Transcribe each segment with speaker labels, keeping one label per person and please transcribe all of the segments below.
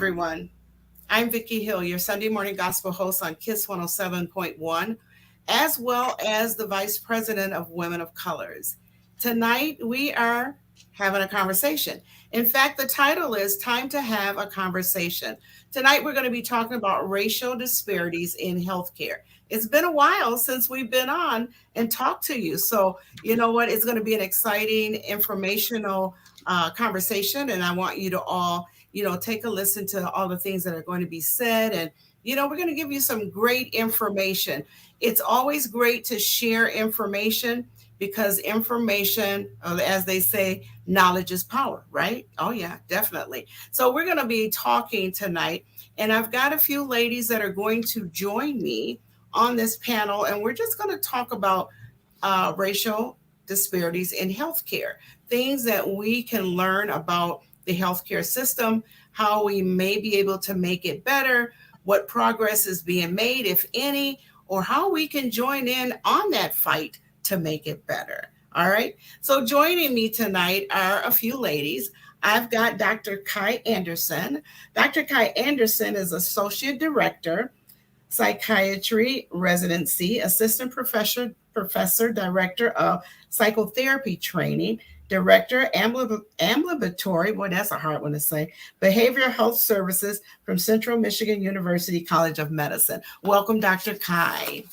Speaker 1: everyone. I'm Vicki Hill, your Sunday morning gospel host on KISS 107.1, as well as the Vice President of Women of Colors. Tonight, we are having a conversation. In fact, the title is Time to Have a Conversation. Tonight, we're going to be talking about racial disparities in healthcare. It's been a while since we've been on and talked to you. So, you know what? It's going to be an exciting, informational conversation. And I want you to all take a listen to all the things that are going to be said. And, we're going to give you some great information. It's always great to share information because information, as they say, knowledge is power, right? Oh, yeah, definitely. So we're going to be talking tonight. And I've got a few ladies that are going to join me on this panel. And we're just going to talk about racial disparities in healthcare, things that we can learn about the healthcare system, how we may be able to make it better, what progress is being made, if any, or how we can join in on that fight to make it better. All right. So joining me tonight are a few ladies. I've got Dr. Kai Anderson. Dr. Kai Anderson is Associate Director, Psychiatry Residency, Assistant Professor, Director of Psychotherapy Training, Director, Ambulatory, boy, that's a hard one to say, Behavioral Health Services from Central Michigan University College of Medicine. Welcome, Dr. Kai.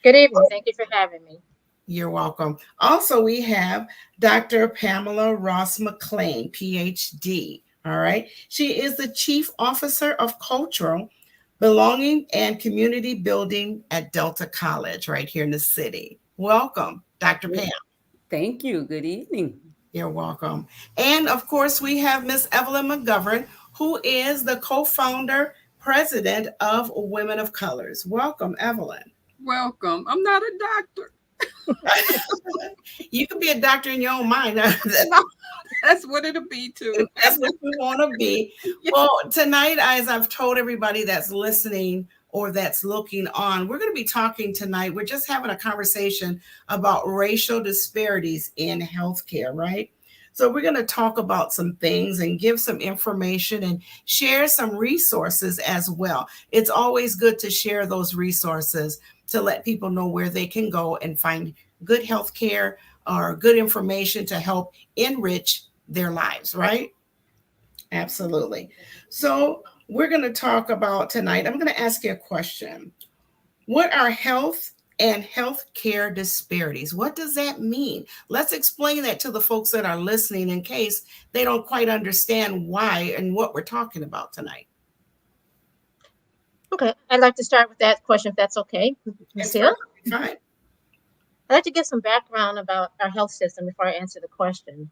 Speaker 2: Good evening. Thank you for having me.
Speaker 1: You're welcome. Also, we have Dr. Pamela Ross McClain, Ph.D. All right. She is the Chief Officer of Cultural Belonging and Community Building at Delta College right here in the city. Welcome, Dr. Pam.
Speaker 3: Thank you. Good evening.
Speaker 1: You're welcome. And of course, we have Miss Evelyn McGovern, who is the co-founder, president of Women of Colors. Welcome, Evelyn.
Speaker 4: Welcome. I'm not a doctor.
Speaker 1: You can be a doctor in your own mind.
Speaker 4: That's what it'll be too.
Speaker 1: That's what we want to be. Well, tonight, as I've told everybody that's listening or that's looking on, we're going to be talking tonight. We're just having a conversation about racial disparities in healthcare, right? So we're going to talk about some things and give some information and share some resources as well. It's always good to share those resources to let people know where they can go and find good healthcare or good information to help enrich their lives, right? Absolutely. So we're going to talk about tonight. I'm going to ask you a question. What are health and healthcare disparities? What does that mean? Let's explain that to the folks that are listening in case they don't quite understand why and what we're talking about tonight.
Speaker 2: Okay, I'd like to start with that question, if that's okay, Ms. Hill.
Speaker 1: Fine.
Speaker 2: I'd like to give some background about our health system before I answer the question.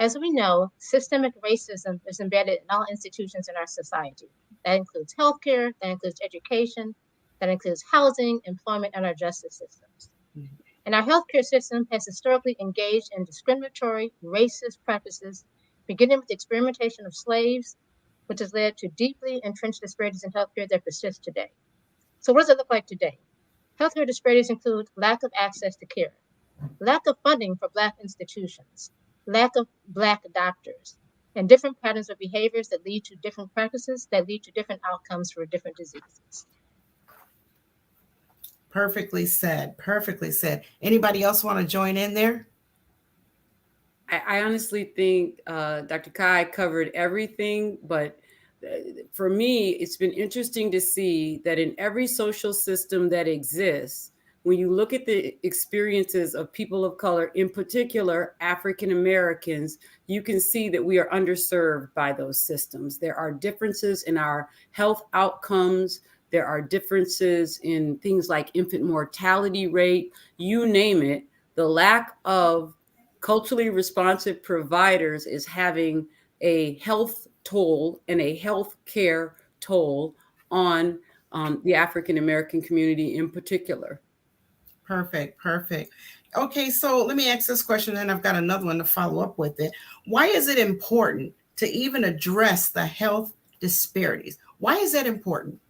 Speaker 2: As we know, systemic racism is embedded in all institutions in our society. That includes healthcare, that includes education, that includes housing, employment, and our justice systems. And our healthcare system has historically engaged in discriminatory, racist practices, beginning with the experimentation of slaves, which has led to deeply entrenched disparities in healthcare that persist today. So what does it look like today? Healthcare disparities include lack of access to care, lack of funding for Black institutions, lack of Black doctors, and different patterns of behaviors that lead to different practices that lead to different outcomes for different diseases.
Speaker 1: Perfectly said. Perfectly said. Anybody else want to join in there?
Speaker 3: I honestly think Dr. Kai covered everything, but for me, it's been interesting to see that in every social system that exists, when you look at the experiences of people of color, in particular African Americans, you can see that we are underserved by those systems. There are differences in our health outcomes. There are differences in things like infant mortality rate, you name it. The lack of culturally responsive providers is having a health toll and a health care toll on the African American community in particular.
Speaker 1: Perfect. Okay, so let me ask this question, and I've got another one to follow up with it. Why is it important to even address the health disparities? Why is that important?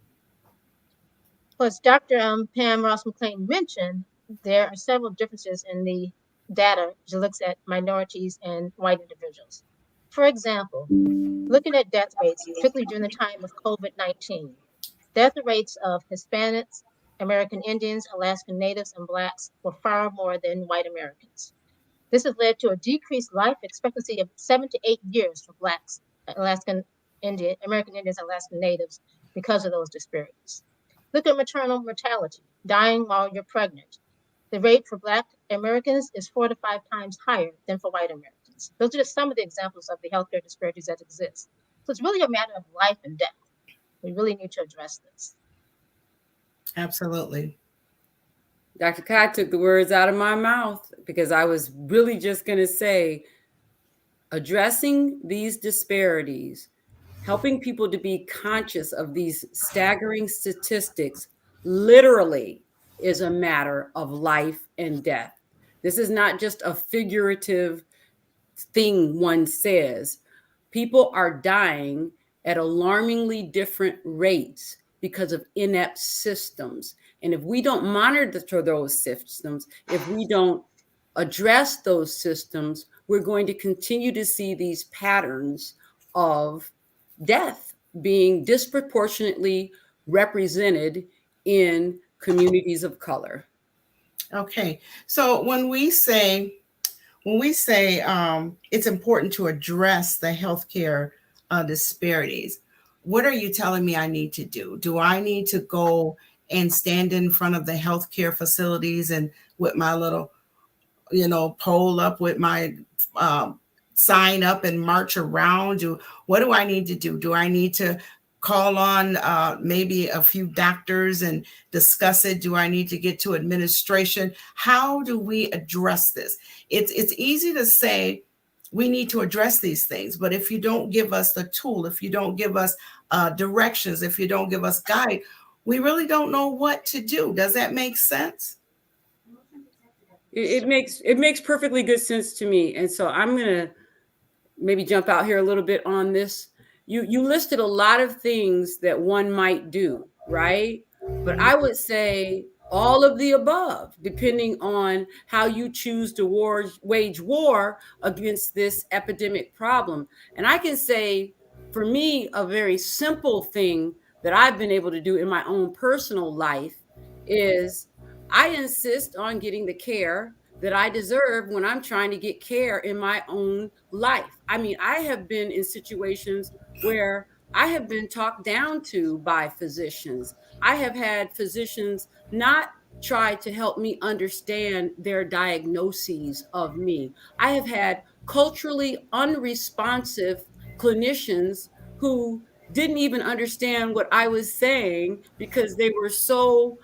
Speaker 2: Well, as Dr. Pam Ross McClain mentioned, there are several differences in the data that looks at minorities and white individuals. For example, looking at death rates, particularly during the time of COVID-19, death rates of Hispanics, American Indians, Alaskan Natives, and Blacks were far more than white Americans. This has led to a decreased life expectancy of 7 to 8 years for Blacks, American Indians, Alaskan Natives because of those disparities. Look at maternal mortality, dying while you're pregnant. The rate for Black Americans is 4 to 5 times higher than for white Americans. Those are just some of the examples of the healthcare disparities that exist. So it's really a matter of life and death. We really need to address this.
Speaker 1: Absolutely.
Speaker 3: Dr. Kai took the words out of my mouth because I was really just going to say addressing these disparities, helping people to be conscious of these staggering statistics, literally is a matter of life and death. This is not just a figurative thing one says. People are dying at alarmingly different rates because of inept systems. And if we don't monitor those systems, if we don't address those systems, we're going to continue to see these patterns of death being disproportionately represented in communities of color.
Speaker 1: Okay. So when we say it's important to address the healthcare disparities, what are you telling me I need to do? Do I need to go and stand in front of the healthcare facilities and with my little, pole up with my sign up and march around? What do I need to do? Do I need to call on maybe a few doctors and discuss it? Do I need to get to administration? How do we address this? It's easy to say we need to address these things, but if you don't give us the tool, if you don't give us directions, if you don't give us guide, we really don't know what to do. Does that make sense?
Speaker 3: It makes perfectly good sense to me. And so I'm going to maybe jump out here a little bit on this. You listed a lot of things that one might do, right? But I would say all of the above, depending on how you choose to wage war against this epidemic problem. And I can say, for me, a very simple thing that I've been able to do in my own personal life is I insist on getting the care that I deserve when I'm trying to get care in my own life. I mean, I have been in situations where I have been talked down to by physicians. I have had physicians not try to help me understand their diagnoses of me. I have had culturally unresponsive clinicians who didn't even understand what I was saying because they were so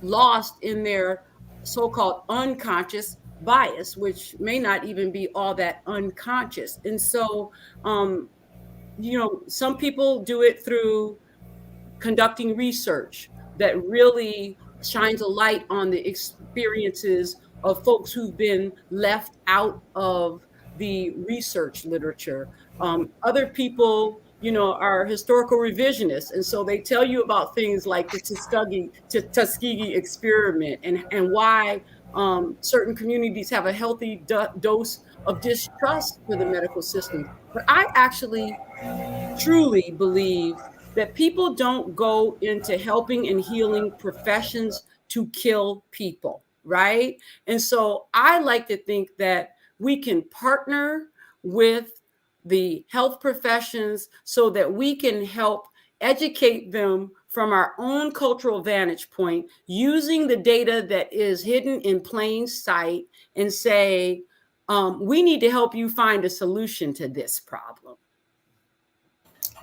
Speaker 3: lost in their so-called unconscious bias, which may not even be all that unconscious. And so, some people do it through conducting research that really shines a light on the experiences of folks who've been left out of the research literature. Other people, are historical revisionists. And so they tell you about things like the Tuskegee experiment and why certain communities have a healthy dose of distrust for the medical system. But I actually truly believe that people don't go into helping and healing professions to kill people, right? And so I like to think that we can partner with the health professions so that we can help educate them from our own cultural vantage point using the data that is hidden in plain sight and say, we need to help you find a solution to this problem.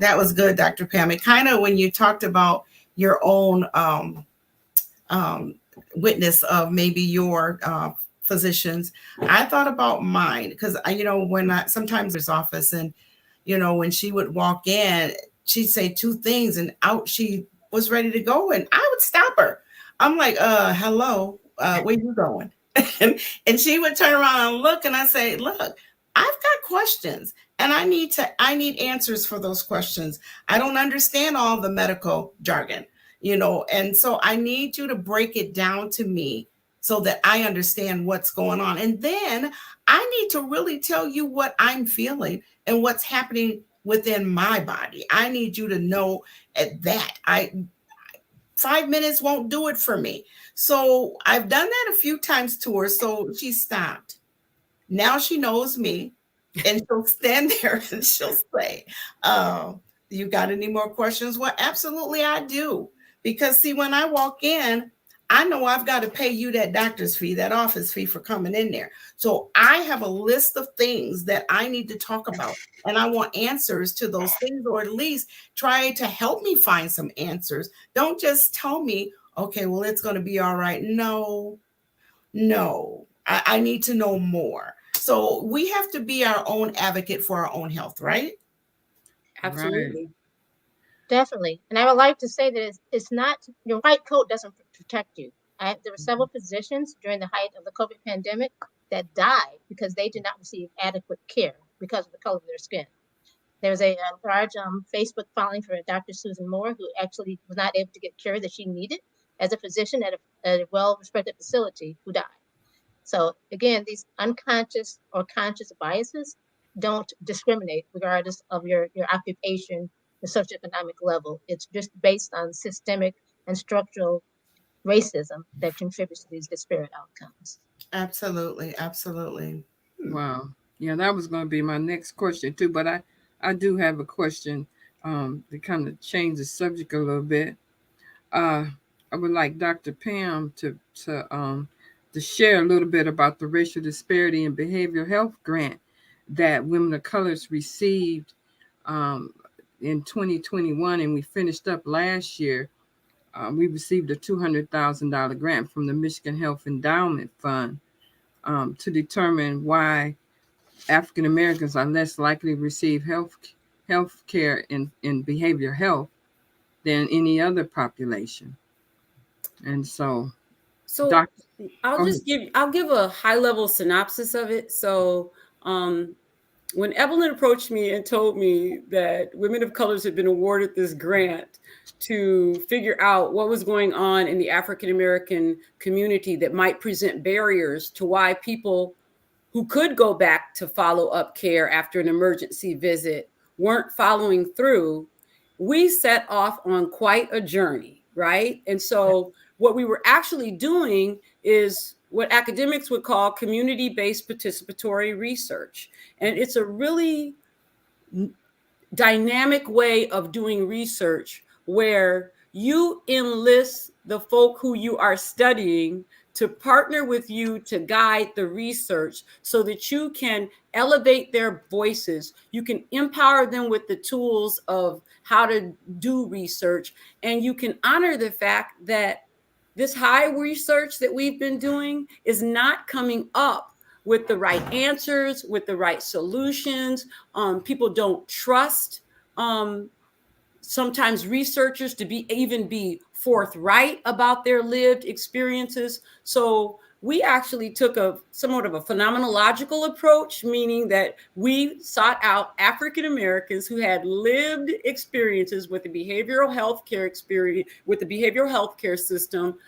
Speaker 1: That was good, Dr. Pam. It kind of, when you talked about your own witness of maybe your physicians, I thought about mine because sometimes there's office and, when she would walk in, she'd say two things and out she was ready to go. And I would stop her. I'm like, hello, where you going? and she would turn around and look and I say, look, I've got questions and I need answers for those questions. I don't understand all the medical jargon, and so I need you to break it down to me so that I understand what's going on. And then I need to really tell you what I'm feeling and what's happening within my body. I need you to know at that. 5 minutes won't do it for me. So I've done that a few times to her. So she stopped. Now she knows me, and she'll stand there and she'll say, you got any more questions? Well, absolutely I do. Because see, when I walk in, I know I've got to pay you that doctor's fee, that office fee for coming in there. So I have a list of things that I need to talk about. And I want answers to those things, or at least try to help me find some answers. Don't just tell me, okay, well, it's going to be all right. No, no, I need to know more. So we have to be our own advocate for our own health, right?
Speaker 4: Right.
Speaker 3: Absolutely.
Speaker 2: Definitely. And I would like to say that it's not, your white coat doesn't protect you. There were several physicians during the height of the COVID pandemic that died because they did not receive adequate care because of the color of their skin. There was a large Facebook following for Dr. Susan Moore, who actually was not able to get care that she needed as a physician at a well-respected facility, who died. So again, these unconscious or conscious biases don't discriminate regardless of your occupation, the socioeconomic level. It's just based on systemic and structural racism that contributes to these disparate outcomes.
Speaker 1: Absolutely, absolutely.
Speaker 4: Wow. Yeah, that was going to be my next question too. But I do have a question to kind of change the subject a little bit. Uh, I would like Dr. Pam to share a little bit about the racial disparity in behavioral health grant that women of colors received um, in 2021, and we finished up last year. We received a $200,000 grant from the Michigan Health Endowment Fund to determine why African Americans are less likely to receive health care in behavioral health than any other population. And so,
Speaker 3: So
Speaker 4: Doc, go ahead.
Speaker 3: I'll give a high level synopsis of it. So um, when Evelyn approached me and told me that women of colors had been awarded this grant to figure out what was going on in the African American community that might present barriers to why people who could go back to follow up care after an emergency visit weren't following through, we set off on quite a journey, right? And so, what we were actually doing is what academics would call community based participatory research. And it's a really dynamic way of doing research where you enlist the folk who you are studying to partner with you to guide the research so that you can elevate their voices. You can empower them with the tools of how to do research, and you can honor the fact that this high research that we've been doing is not coming up with the right answers, with the right solutions. People don't trust um, sometimes researchers to be forthright about their lived experiences. So we actually took a somewhat of a phenomenological approach, meaning that we sought out African Americans who had lived experiences with the behavioral health care experience, with the behavioral health care system.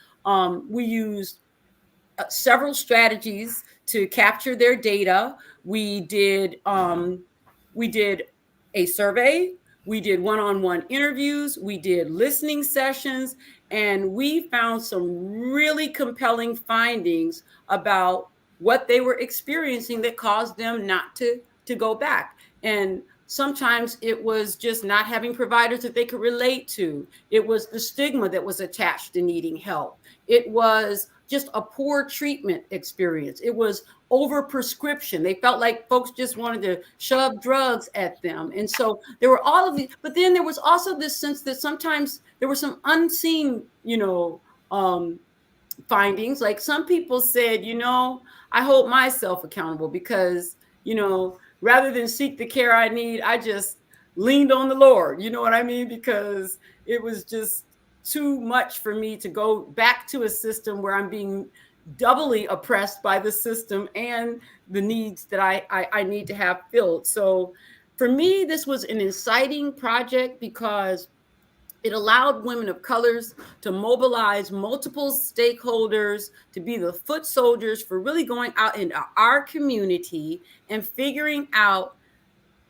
Speaker 3: We used several strategies to capture their data. We did a survey. We did one-on-one interviews. We did listening sessions, and we found some really compelling findings about what they were experiencing that caused them not to go back. And sometimes it was just not having providers that they could relate to. It was the stigma that was attached to needing help. It was just a poor treatment experience. It was over prescription. They felt like folks just wanted to shove drugs at them. And so there were all of these, but then there was also this sense that sometimes there were some unseen, findings. Like some people said, I hold myself accountable because, rather than seek the care I need, I just leaned on the Lord. You know what I mean? Because it was just too much for me to go back to a system where I'm being doubly oppressed by the system and the needs that I need to have filled. So for me, this was an inciting project because It allowed women of colors to mobilize multiple stakeholders to be the foot soldiers for really going out into our community and figuring out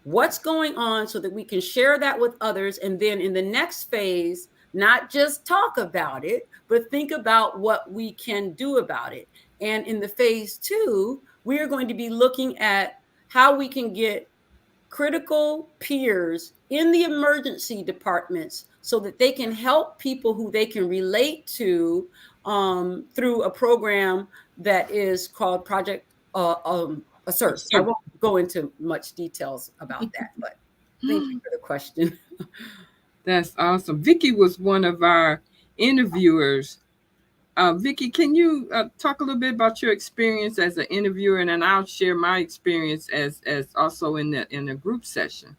Speaker 3: what's going on so that we can share that with others. And then in the next phase, not just talk about it, but think about what we can do about it. And in the phase 2, we are going to be looking at how we can get critical peers in the emergency departments so that they can help people who they can relate to through a program that is called Project Assert. I won't go into much details about that, but thank you for the question.
Speaker 4: That's awesome. Vicki was one of our interviewers. Vicki, can you talk a little bit about your experience as an interviewer, and then I'll share my experience as also in the group session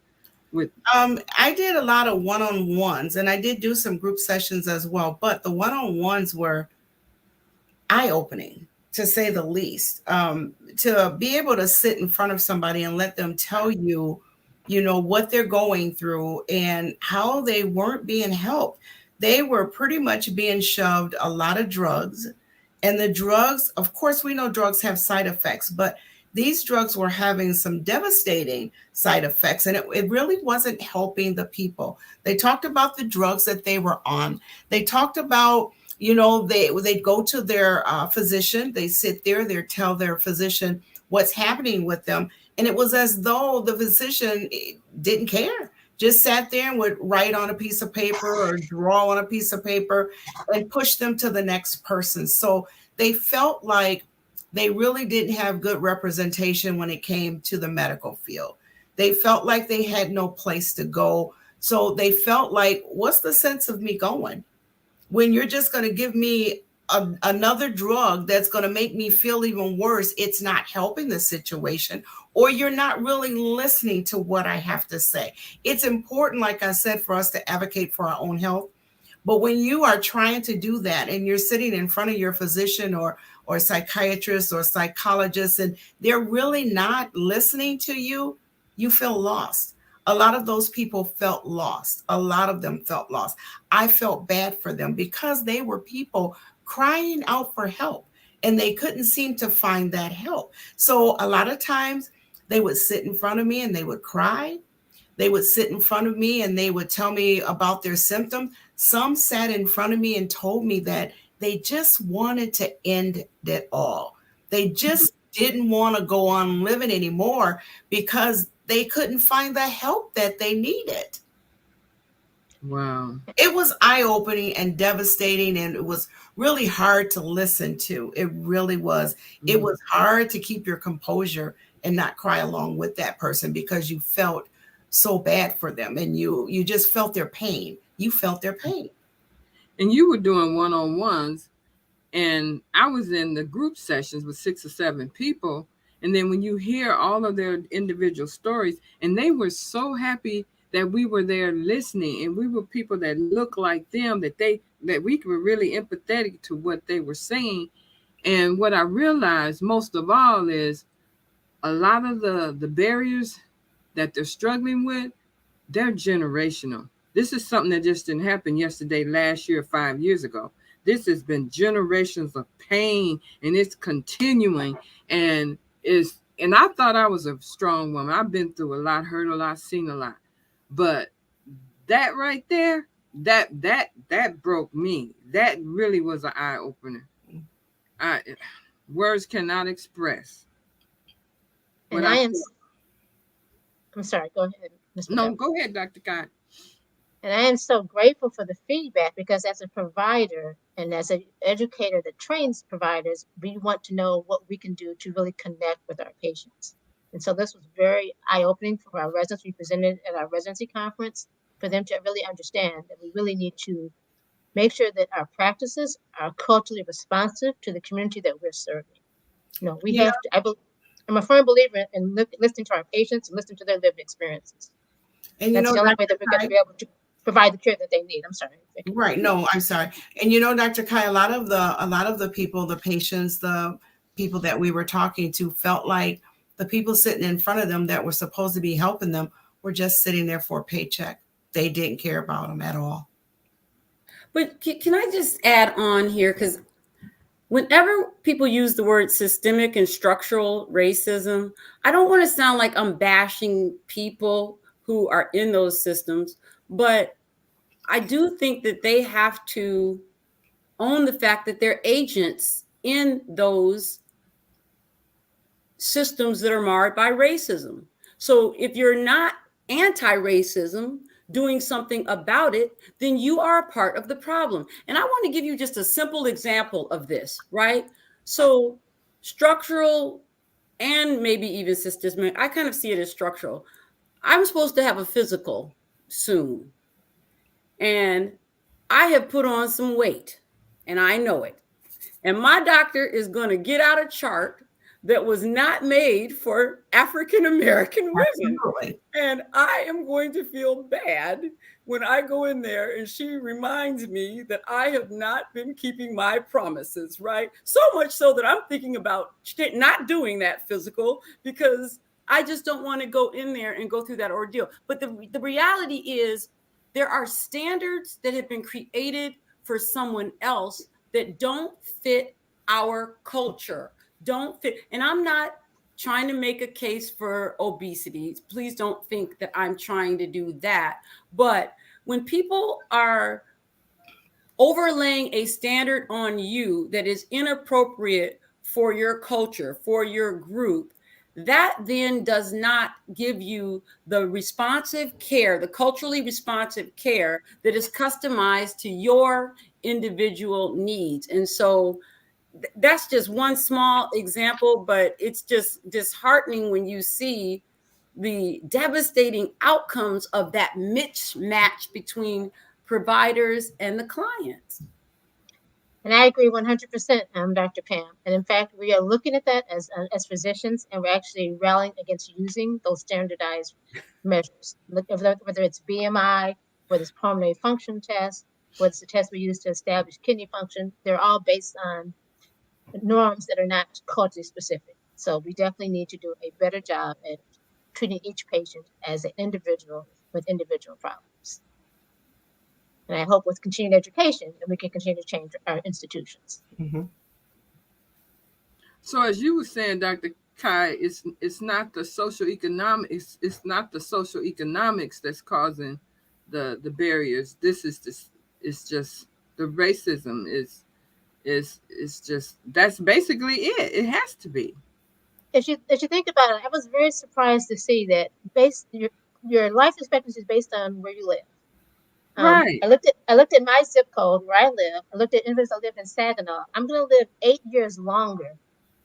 Speaker 4: with.
Speaker 1: I did a lot of one-on-ones, and I did do some group sessions as well, but the one-on-ones were eye-opening, to say the least. To be able to sit in front of somebody and let them tell you, what they're going through and how they weren't being helped. They were pretty much being shoved a lot of drugs. And the drugs, of course, we know drugs have side effects, but these drugs were having some devastating side effects, and it really wasn't helping the people. They talked about the drugs that they were on. They talked about, they'd go to their physician, they sit there, they tell their physician what's happening with them. And it was as though the physician didn't care, just sat there and would write on a piece of paper or draw on a piece of paper and push them to the next person. So they felt like they really didn't have good representation when it came to the medical field. They felt like they had no place to go. So they felt like, what's the sense of me going when you're just going to give me another drug that's going to make me feel even worse? It's not helping the situation, or you're not really listening to what I have to say. It's important, like I said, for us to advocate for our own health. But when you are trying to do that and you're sitting in front of your physician or psychiatrist or psychologist, and they're really not listening to you, you feel lost. A lot of those people felt lost. A lot of them felt lost. I felt bad for them because they were people crying out for help and they couldn't seem to find that help. So a lot of times they would sit in front of me and they would cry. They would sit in front of me and they would tell me about their symptoms. Some sat in front of me and told me that they just wanted to end it all. They just didn't want to go on living anymore because they couldn't find the help that they needed.
Speaker 4: Wow.
Speaker 1: It was eye-opening and devastating, and it was really hard to listen to. It really was. Mm-hmm. It was hard to keep your composure and not cry along with that person because you felt so bad for them and you just felt their pain. You felt their pain.
Speaker 4: And you were doing one-on-ones, and I was in the group sessions with 6 or 7 people. And then when you hear all of their individual stories, and they were so happy that we were there listening, and we were people that looked like them, that we were really empathetic to what they were saying. And what I realized most of all is a lot of the barriers that they're struggling with, they're generational. This is something that just didn't happen yesterday, last year, 5 years ago. This has been generations of pain, and it's continuing. And I thought I was a strong woman. I've been through a lot, heard a lot, seen a lot. But that right there, that broke me. That really was an eye opener. Words cannot express.
Speaker 2: And I'm sorry, go ahead, Ms.
Speaker 4: No, go ahead, Dr. Kai.
Speaker 2: And I am so grateful for the feedback, because as a provider and as an educator that trains providers, we want to know what we can do to really connect with our patients. And so this was very eye-opening for our residents. We presented at our residency conference for them to really understand that we really need to make sure that our practices are culturally responsive to the community that we're serving. We have to, I'm a firm believer in listening to our patients and listening to their lived experiences. And that's the only way that we're going to be able to provide the care that they need. I'm sorry.
Speaker 1: Right. No, I'm sorry. And Dr. Kai, a lot of the people, the patients, the people that we were talking to felt like the people sitting in front of them that were supposed to be helping them were just sitting there for a paycheck. They didn't care about them at all.
Speaker 3: But can I just add on here? Because whenever people use the word systemic and structural racism, I don't want to sound like I'm bashing people who are in those systems, but I do think that they have to own the fact that they're agents in those systems that are marred by racism. So if you're not anti-racism, doing something about it, then you are a part of the problem. And I want to give you just a simple example of this, right? So structural and maybe even systemic, I kind of see it as structural. I'm supposed to have a physical soon, and I have put on some weight, and I know it. And my doctor is going to get out a chart that was not made for African American women.
Speaker 1: Absolutely.
Speaker 3: And I am going to feel bad when I go in there and she reminds me that I have not been keeping my promises, right? So much so that I'm thinking about not doing that physical because I just don't want to go in there and go through that ordeal. But the reality is there are standards that have been created for someone else that don't fit our culture, don't fit. And I'm not trying to make a case for obesity. Please don't think that I'm trying to do that. But when people are overlaying a standard on you that is inappropriate for your culture, for your group, that then does not give you the responsive care, the culturally responsive care that is customized to your individual needs. And so that's just one small example, but it's just disheartening when you see the devastating outcomes of that mismatch between providers and the clients.
Speaker 2: And I agree 100%, Dr. Pam. And in fact, we are looking at that as physicians, and we're actually rallying against using those standardized measures, whether it's BMI, whether it's pulmonary function test, whether it's the test we use to establish kidney function. They're all based on norms that are not culturally specific. So we definitely need to do a better job at treating each patient as an individual with individual problems. And I hope with continued education that we can continue to change our institutions.
Speaker 1: Mm-hmm.
Speaker 4: So as you were saying, Dr. Kai, it's not the socioeconomic, it's not the socioeconomics that's causing the barriers. This is just, it's just the racism is just, that's basically it. It has to be.
Speaker 2: If you think about it, I was very surprised to see that your life expectancy is based on where you live.
Speaker 4: Right.
Speaker 2: I looked at my zip code where I live. I looked at individuals that live in Saginaw. I'm going to live 8 years longer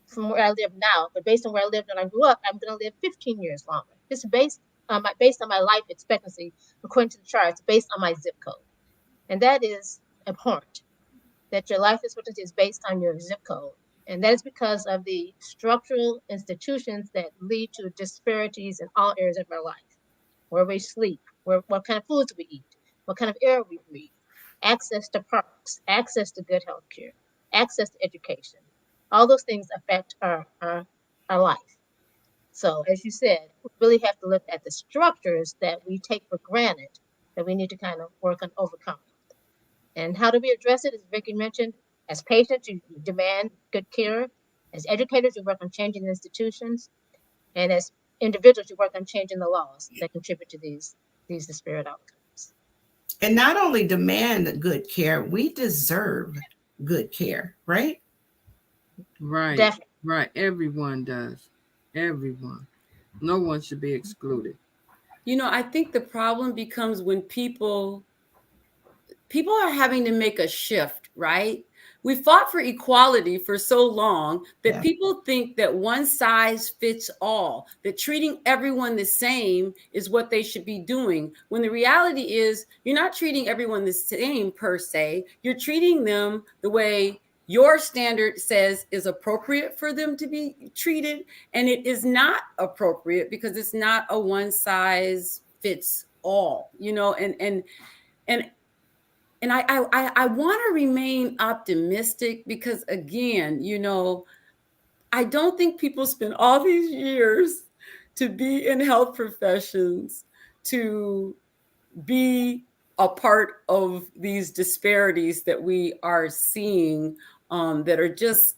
Speaker 2: from where I live now, but based on where I lived when I grew up, I'm going to live 15 years longer. This is based on my life expectancy according to the charts, based on my zip code, and that is abhorrent. That your life expectancy is based on your zip code, and that is because of the structural institutions that lead to disparities in all areas of our life: where we sleep, what kind of foods we eat, what kind of air we breathe, access to parks, access to good health care, access to education. All those things affect our life. So, as you said, we really have to look at the structures that we take for granted that we need to kind of work on overcoming. And how do we address it? As Vicki mentioned, as patients, you demand good care. As educators, you work on changing institutions. And as individuals, you work on changing the laws that contribute to these disparate outcomes.
Speaker 1: And not only demand good care, we deserve good care, right?
Speaker 4: Right.
Speaker 2: Definitely.
Speaker 4: Right. Everyone does. Everyone. No one should be excluded.
Speaker 3: You know, I think the problem becomes when people are having to make a shift, right? We fought for equality for so long that
Speaker 1: Yeah.
Speaker 3: people think that one size fits all, that treating everyone the same is what they should be doing. When the reality is, you're not treating everyone the same per se. You're treating them the way your standard says is appropriate for them to be treated. And it is not appropriate because it's not a one size fits all, and and I want to remain optimistic because again, I don't think people spend all these years to be in health professions to be a part of these disparities that we are seeing, that are just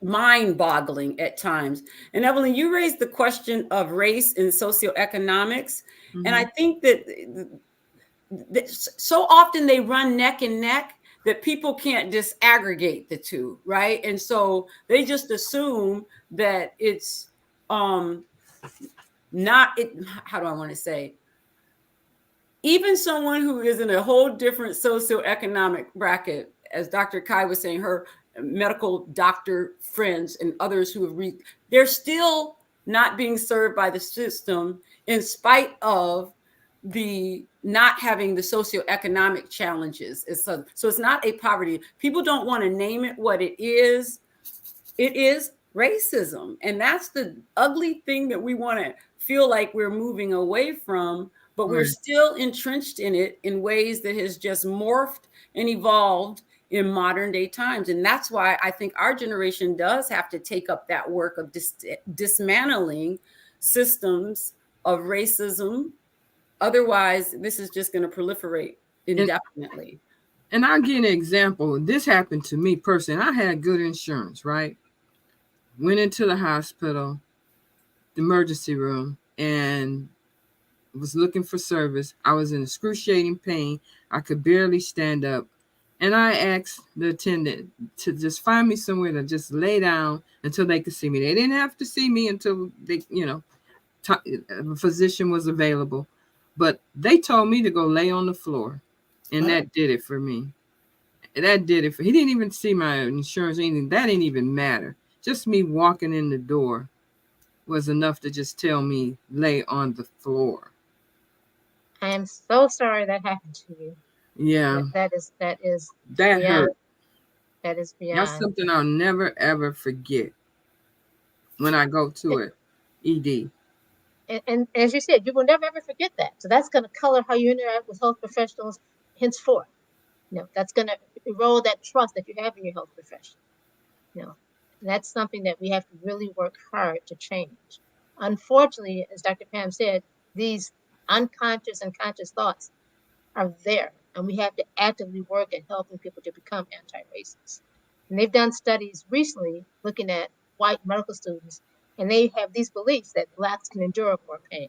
Speaker 3: mind-boggling at times. And Evelyn, you raised the question of race and socioeconomics, and I think that so often they run neck and neck that people can't disaggregate the two, right? And so they just assume that it's not it. How do I want to say? Even someone who is in a whole different socioeconomic bracket, as Dr. Kai was saying, her medical doctor friends and others who have they're still not being served by the system in spite of the not having the socioeconomic challenges. So it's not a poverty. People don't want to name it what it is. It is racism. And that's the ugly thing that we want to feel like we're moving away from, but we're still entrenched in it in ways that has just morphed and evolved in modern day times. And that's why I think our generation does have to take up that work of dismantling systems of racism. Otherwise, this is just going to proliferate indefinitely.
Speaker 4: And I'll give an example. This happened to me personally. I had good insurance, right? Went into the hospital, the emergency room, and was looking for service. I was in excruciating pain. I could barely stand up. And I asked the attendant to just find me somewhere to just lay down until they could see me. They didn't have to see me until they, a physician was available. But they told me to go lay on the floor. And that did it for me. That did it. He didn't even see my insurance or anything. That didn't even matter. Just me walking in the door was enough to just tell me lay on the floor.
Speaker 2: I am so sorry that happened to you.
Speaker 4: Yeah.
Speaker 2: That
Speaker 4: beyond, hurt.
Speaker 2: That is beyond.
Speaker 4: That's something I'll never ever forget when I go to it. ED.
Speaker 2: And as you said, you will never ever forget that. So that's going to color how you interact with health professionals henceforth. That's going to erode that trust that you have in your health profession. That's something that we have to really work hard to change. Unfortunately, as Dr. Pam said, these unconscious and conscious thoughts are there, and we have to actively work at helping people to become anti-racist. And they've done studies recently looking at white medical students, and they have these beliefs that blacks can endure more pain,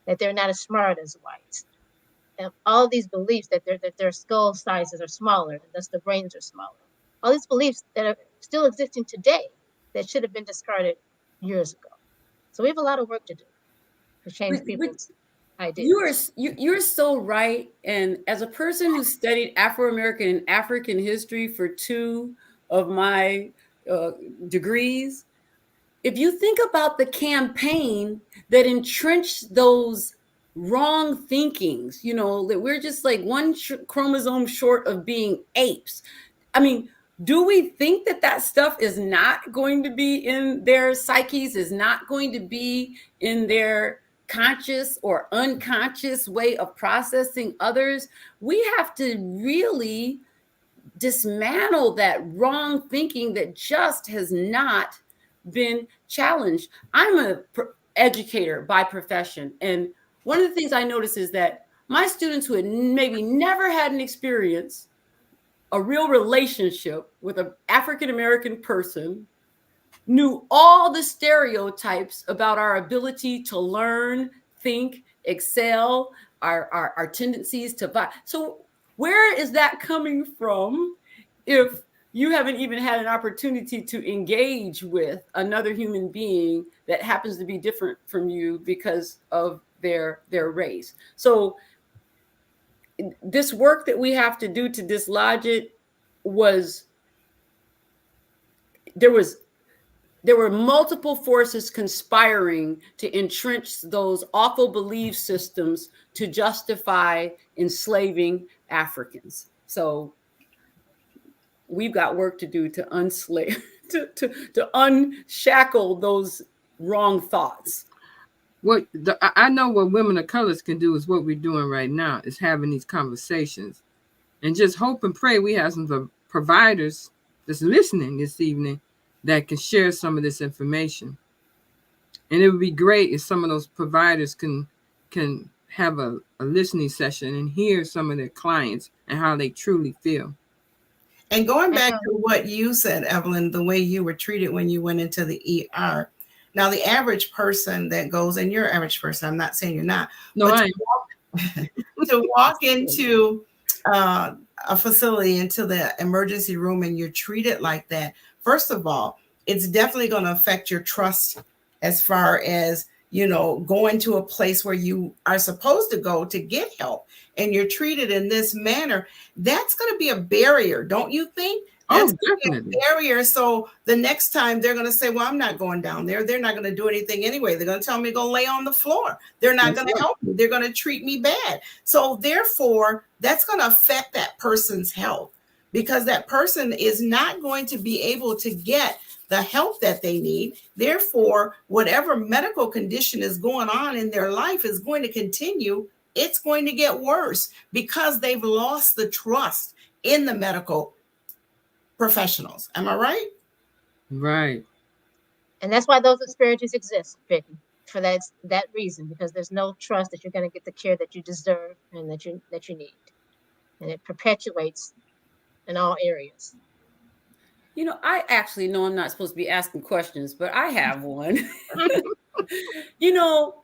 Speaker 2: that they're not as smart as whites, and all these beliefs that their skull sizes are smaller, and thus the brains are smaller. All these beliefs that are still existing today that should have been discarded years ago. So we have a lot of work to do to change people's ideas.
Speaker 3: You're so right. And as a person who studied Afro-American and African history for 2 of my degrees, if you think about the campaign that entrenched those wrong thinkings, that we're just like one chromosome short of being apes. I mean, do we think that stuff is not going to be in their psyches, is not going to be in their conscious or unconscious way of processing others? We have to really dismantle that wrong thinking that just has not been challenged. I'm an educator by profession. And one of the things I notice is that my students who had maybe never had an experience, a real relationship with an African-American person, knew all the stereotypes about our ability to learn, think, excel, our tendencies to buy. So where is that coming from if you haven't even had an opportunity to engage with another human being that happens to be different from you because of their race? So this work that we have to do to dislodge it there were multiple forces conspiring to entrench those awful belief systems to justify enslaving Africans. So we've got work to do to unslave, to unshackle those wrong thoughts.
Speaker 4: I know what women of colors can do is what we're doing right now, is having these conversations, and just hope and pray we have some providers that's listening this evening that can share some of this information. And it would be great if some of those providers can have a listening session and hear some of their clients and how they truly feel.
Speaker 1: And going back to what you said, Evelyn, the way you were treated when you went into the ER. Now, the average person that goes, and you're an average person, I'm not saying you're not,
Speaker 4: No,
Speaker 1: but
Speaker 4: I
Speaker 1: to walk into a facility, into the emergency room, and you're treated like that, first of all, it's definitely going to affect your trust as far as, you know, going to a place where you are supposed to go to get help and you're treated in this manner. That's going to be a barrier, don't you think? That's
Speaker 4: definitely
Speaker 1: a barrier. So the next time they're going to say, well, I'm not going down there. They're not going to do anything anyway. They're going to tell me to go lay on the floor. They're not going to help me. They're going to treat me bad. So therefore, that's going to affect that person's health, because that person is not going to be able to get the help that they need. Therefore, whatever medical condition is going on in their life is going to continue. It's going to get worse because they've lost the trust in the medical professionals. Am I right?
Speaker 4: Right.
Speaker 2: And that's why those disparities exist, Vicky, for that reason, because there's no trust that you're going to get the care that you deserve and that you need. And it perpetuates in all areas.
Speaker 3: You know, I actually know I'm not supposed to be asking questions, but I have one. You know,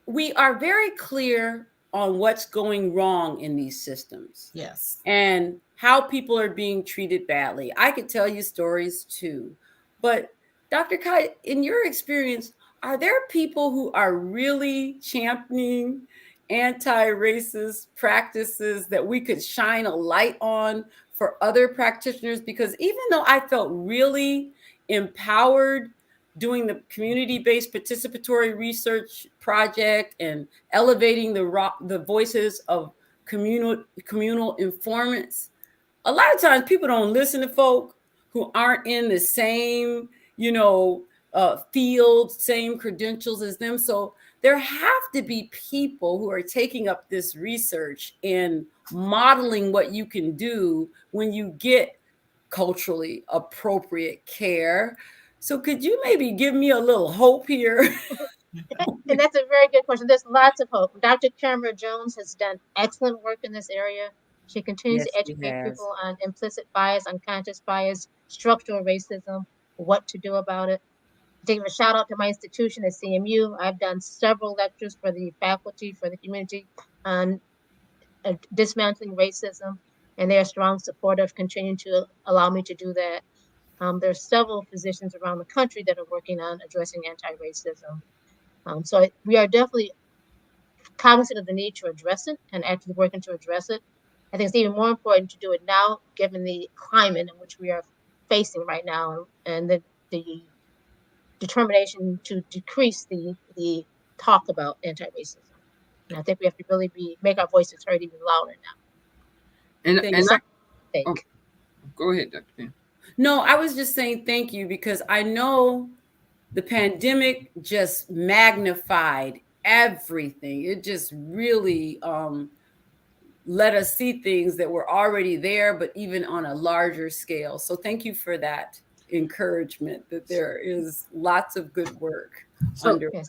Speaker 3: we are very clear on what's going wrong in these systems.
Speaker 1: Yes.
Speaker 3: And how people are being treated badly. I could tell you stories too. But Dr. Kai, in your experience, are there people who are really championing anti-racist practices that we could shine a light on for other practitioners? Because even though I felt really empowered doing the community-based participatory research project and elevating the voices of communal informants, a lot of times people don't listen to folk who aren't in the same, field, same credentials as them. So there have to be people who are taking up this research and modeling what you can do when you get culturally appropriate care. So could you maybe give me a little hope here?
Speaker 2: And that's a very good question. There's lots of hope. Dr. Cameron Jones has done excellent work in this area. She continues
Speaker 3: Yes,
Speaker 2: to educate people on implicit bias, unconscious bias, structural racism, what to do about it. To give a shout out to my institution at CMU. I've done several lectures for the faculty, for the community on dismantling racism, and they're a strong supporter of continuing to allow me to do that. There are several physicians around the country that are working on addressing anti-racism. So we are definitely cognizant of the need to address it and actively working to address it. I think it's even more important to do it now, given the climate in which we are facing right now, and the determination to decrease the talk about anti-racism. And I think we have to really make our voices heard even louder now.
Speaker 4: Go ahead, Dr. Pam.
Speaker 3: No, I was just saying thank you because I know the pandemic just magnified everything. It just really let us see things that were already there, but even on a larger scale. So thank you for that encouragement that there is lots of good work underway.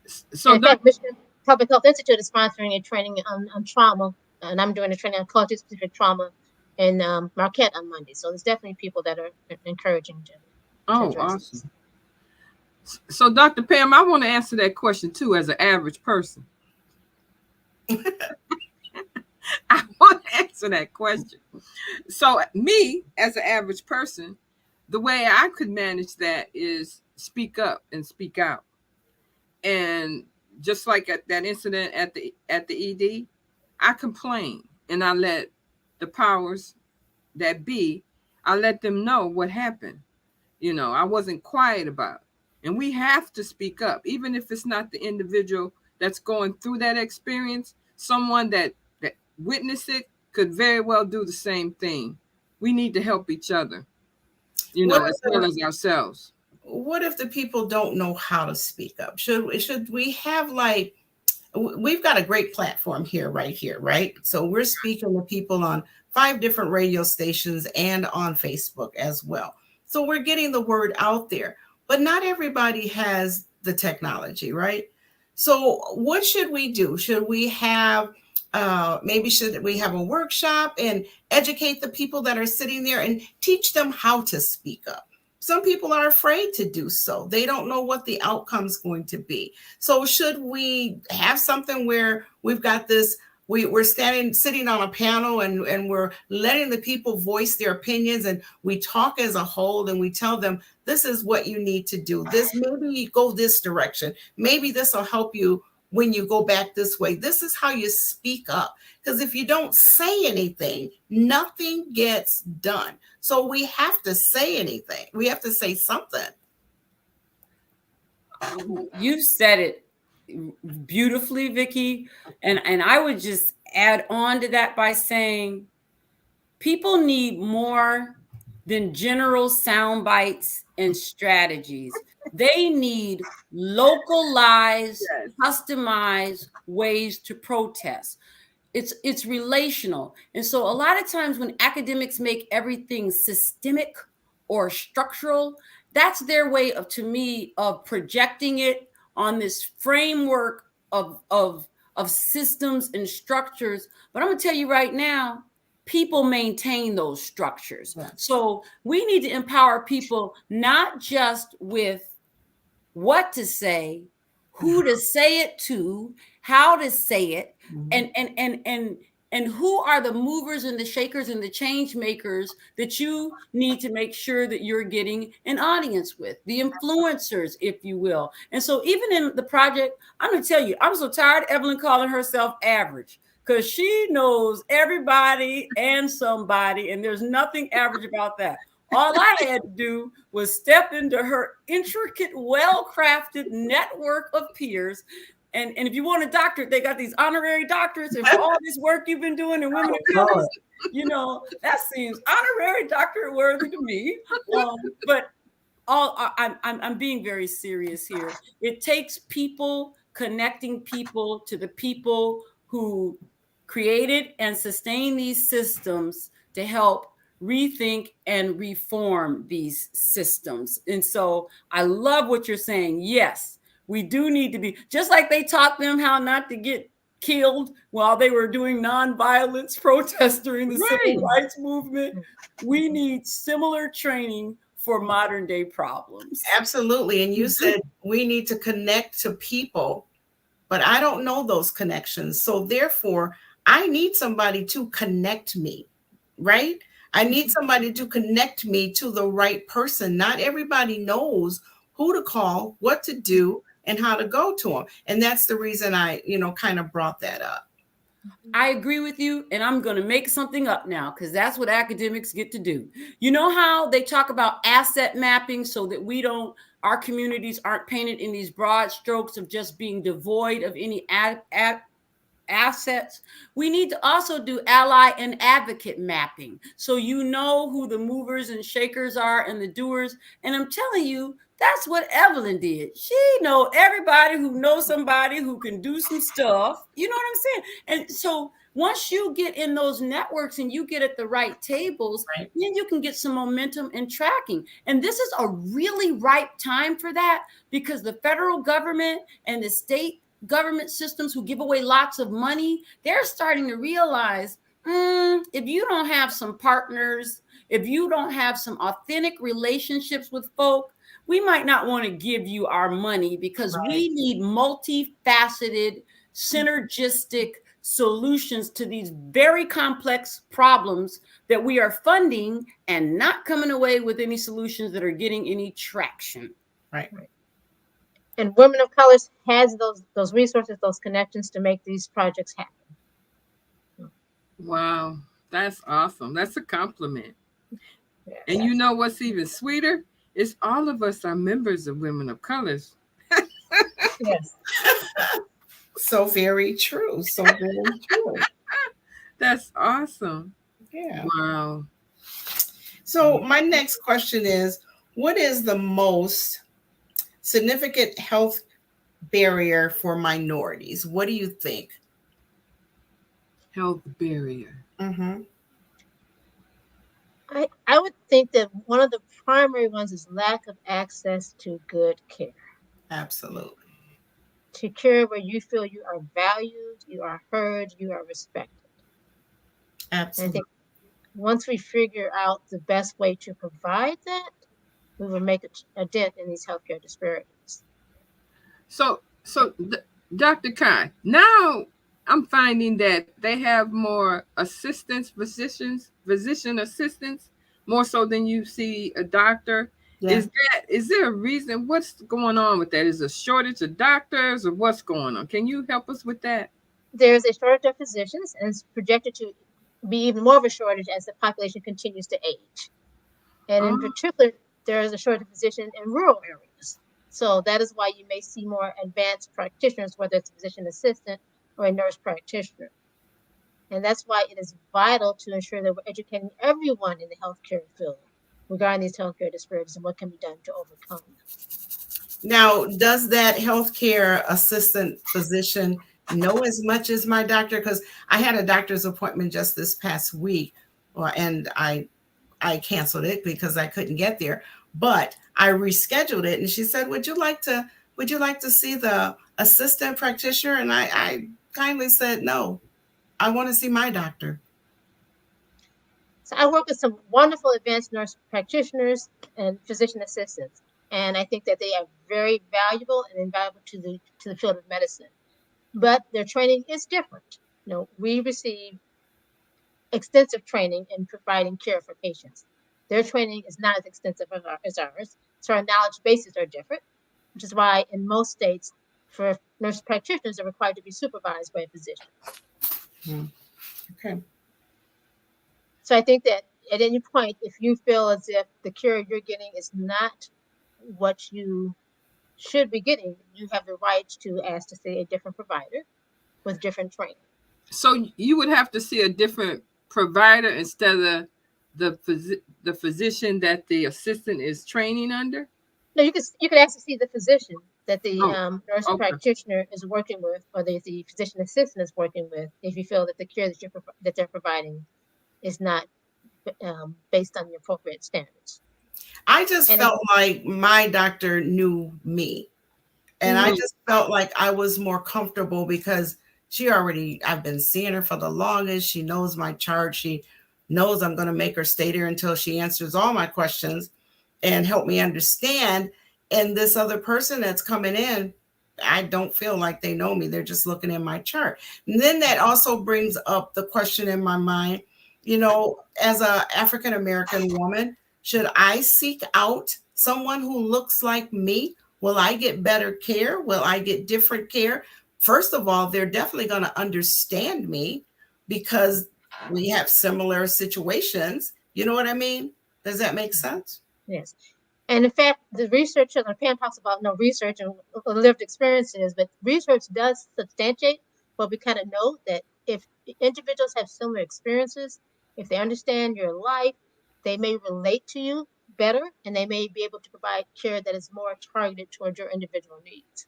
Speaker 2: So in fact, Michigan Public Health Institute is sponsoring a training on trauma, and I'm doing a training on culture-specific trauma in Marquette on Monday. So there's definitely people that are encouraging to
Speaker 4: awesome. This. So Dr. Pam, I want to answer that question too as an average person. I want to answer that question. So me as an average person, the way I could manage that is speak up and speak out. And just like at that incident at the ED, I complained and I let the powers that be, I let them know what happened. I wasn't quiet about it. And we have to speak up, even if it's not the individual that's going through that experience. Someone that witnessed it could very well do the same thing. We need to help each other, as well as ourselves.
Speaker 1: What if the people don't know how to speak up? Should we have we've got a great platform right here, right? So we're speaking to people on 5 different radio stations and on Facebook as well. So we're getting the word out there, but not everybody has the technology, right? So what should we do? Should we have maybe should we have a workshop and educate the people that are sitting there and teach them how to speak up? Some people are afraid to do so. They don't know what the outcome is going to be. So should we have something where we've got this, we're sitting on a panel and we're letting the people voice their opinions, and we talk as a whole and we tell them this is what you need to do. This, maybe go this direction. Maybe this will help you when you go back this way. This is how you speak up. Because if you don't say anything, nothing gets done. So we have to say anything. We have to say something.
Speaker 3: You said it beautifully, Vicki. And I would just add on to that by saying people need more than general sound bites and strategies. They need localized,
Speaker 4: Yes.
Speaker 3: customized ways to protest. It's relational. And so a lot of times when academics make everything systemic or structural, that's their way of, to me, of projecting it on this framework of systems and structures. But I'm gonna tell you right now, people maintain those structures.
Speaker 1: Yes.
Speaker 3: So we need to empower people not just with what to say, who to say it to, how to say it, and who are the movers and the shakers and the change makers that you need to make sure that you're getting an audience with, the influencers, if you will. And so even in the project, I'm going to tell you, I'm so tired of Evelyn calling herself average, because she knows everybody and somebody, and there's nothing average about that. All I had to do was step into her intricate, well-crafted network of peers. And if you want a doctorate, they got these honorary doctorates. And for all this work you've been doing in women of color, that seems honorary doctorate worthy to me. But I'm being very serious here. It takes people connecting people to the people who created and sustain these systems to help rethink and reform these systems. And so I love what you're saying. Yes, we do need to be, just like they taught them how not to get killed while they were doing nonviolence protests during the civil rights movement. We need similar training for modern day problems.
Speaker 1: Absolutely. And you said we need to connect to people, but I don't know those connections. So therefore, I need somebody to connect me, right? I need somebody to connect me to the right person. Not everybody knows who to call, what to do, and how to go to them. And that's the reason I, kind of brought that up.
Speaker 3: I agree with you, and I'm going to make something up now because that's what academics get to do. You know how they talk about asset mapping so that our communities aren't painted in these broad strokes of just being devoid of any assets? We need to also do ally and advocate mapping so you know who the movers and shakers are and the doers. And I'm telling you, that's what Evelyn did. She know everybody who knows somebody who can do some stuff. You know what I'm saying? And so once you get in those networks and you get at the right tables,
Speaker 1: Right.
Speaker 3: then you can get some momentum and tracking. And this is a really ripe time for that because the federal government and the state government systems who give away lots of money, they're starting to realize if you don't have some partners, if you don't have some authentic relationships with folk, we might not want to give you our money because we need multifaceted, synergistic solutions to these very complex problems that we are funding and not coming away with any solutions that are getting any traction.
Speaker 1: Right.
Speaker 2: And Women of Colors has those resources, those connections to make these projects happen.
Speaker 4: Wow, that's awesome. That's a compliment.
Speaker 2: Yes.
Speaker 4: And you know what's even sweeter? Is all of us are members of Women of Colors.
Speaker 2: Yes.
Speaker 1: So very true. So very true.
Speaker 4: That's awesome.
Speaker 1: Yeah.
Speaker 4: Wow.
Speaker 1: So my next question is, what is the most significant health barrier for minorities? What do you think?
Speaker 4: Health barrier.
Speaker 1: Mm-hmm.
Speaker 2: I would think that one of the primary ones is lack of access to good care.
Speaker 1: Absolutely.
Speaker 2: to care where you feel you are valued, you are heard, you are respected. And I
Speaker 1: Absolutely.
Speaker 2: think once we figure out the best way to provide that, we will make a dent in these healthcare disparities.
Speaker 4: So, Dr. Kai, now I'm finding that they have more assistants, physician assistants, more so than you see a doctor.
Speaker 1: Yeah.
Speaker 4: Is there a reason? What's going on with that? Is a shortage of doctors, or what's going on? Can you help us with that?
Speaker 2: There's a shortage of physicians, and it's projected to be even more of a shortage as the population continues to age. And in
Speaker 4: Oh,
Speaker 2: particular, there is a shortage of physicians in rural areas. So that is why you may see more advanced practitioners, whether it's a physician assistant or a nurse practitioner. And that's why it is vital to ensure that we're educating everyone in the healthcare field regarding these healthcare disparities and what can be done to overcome them.
Speaker 1: Now, does that healthcare assistant physician know as much as my doctor? Because I had a doctor's appointment just this past week, and I canceled it because I couldn't get there. But I rescheduled it, and she said, would you like to see the assistant practitioner?" And I kindly said, "No, I want to see my doctor."
Speaker 2: So I work with some wonderful advanced nurse practitioners and physician assistants, and I think that they are very valuable and invaluable to the field of medicine. But their training is different. We receive extensive training in providing care for patients. Their training is not as extensive as ours, so our knowledge bases are different, which is why in most states, for nurse practitioners, they're required to be supervised by a physician.
Speaker 1: Okay.
Speaker 2: So I think that at any point, if you feel as if the care you're getting is not what you should be getting, you have the right to ask to see a different provider with different training.
Speaker 4: so you would have to see a different provider instead of the physician that the assistant is training under.
Speaker 2: No, you could ask to see the physician that the
Speaker 4: Oh,
Speaker 2: nurse
Speaker 4: okay.
Speaker 2: practitioner is working with, or the physician assistant is working with, if you feel that the care that they're providing is not based on the appropriate standards.
Speaker 1: I just
Speaker 2: And
Speaker 1: felt like my doctor knew me. And I
Speaker 2: mhm,
Speaker 1: just felt like I was more comfortable because I've been seeing her for the longest. She knows my chart. She knows I'm going to make her stay there until she answers all my questions and help me understand. And this other person that's coming in, I don't feel like they know me. They're just looking at my chart. And then that also brings up the question in my mind, as a African American woman, should I seek out someone who looks like me? Will I get better care? Will I get different care? First of all, they're definitely going to understand me because we have similar situations. You know what I mean? Does that make sense?
Speaker 2: yes. And in fact, the research, Pam talks about no research and lived experiences, but research does substantiate what we kind of know, that if individuals have similar experiences, if they understand your life, they may relate to you better, and they may be able to provide care that is more targeted towards your individual needs.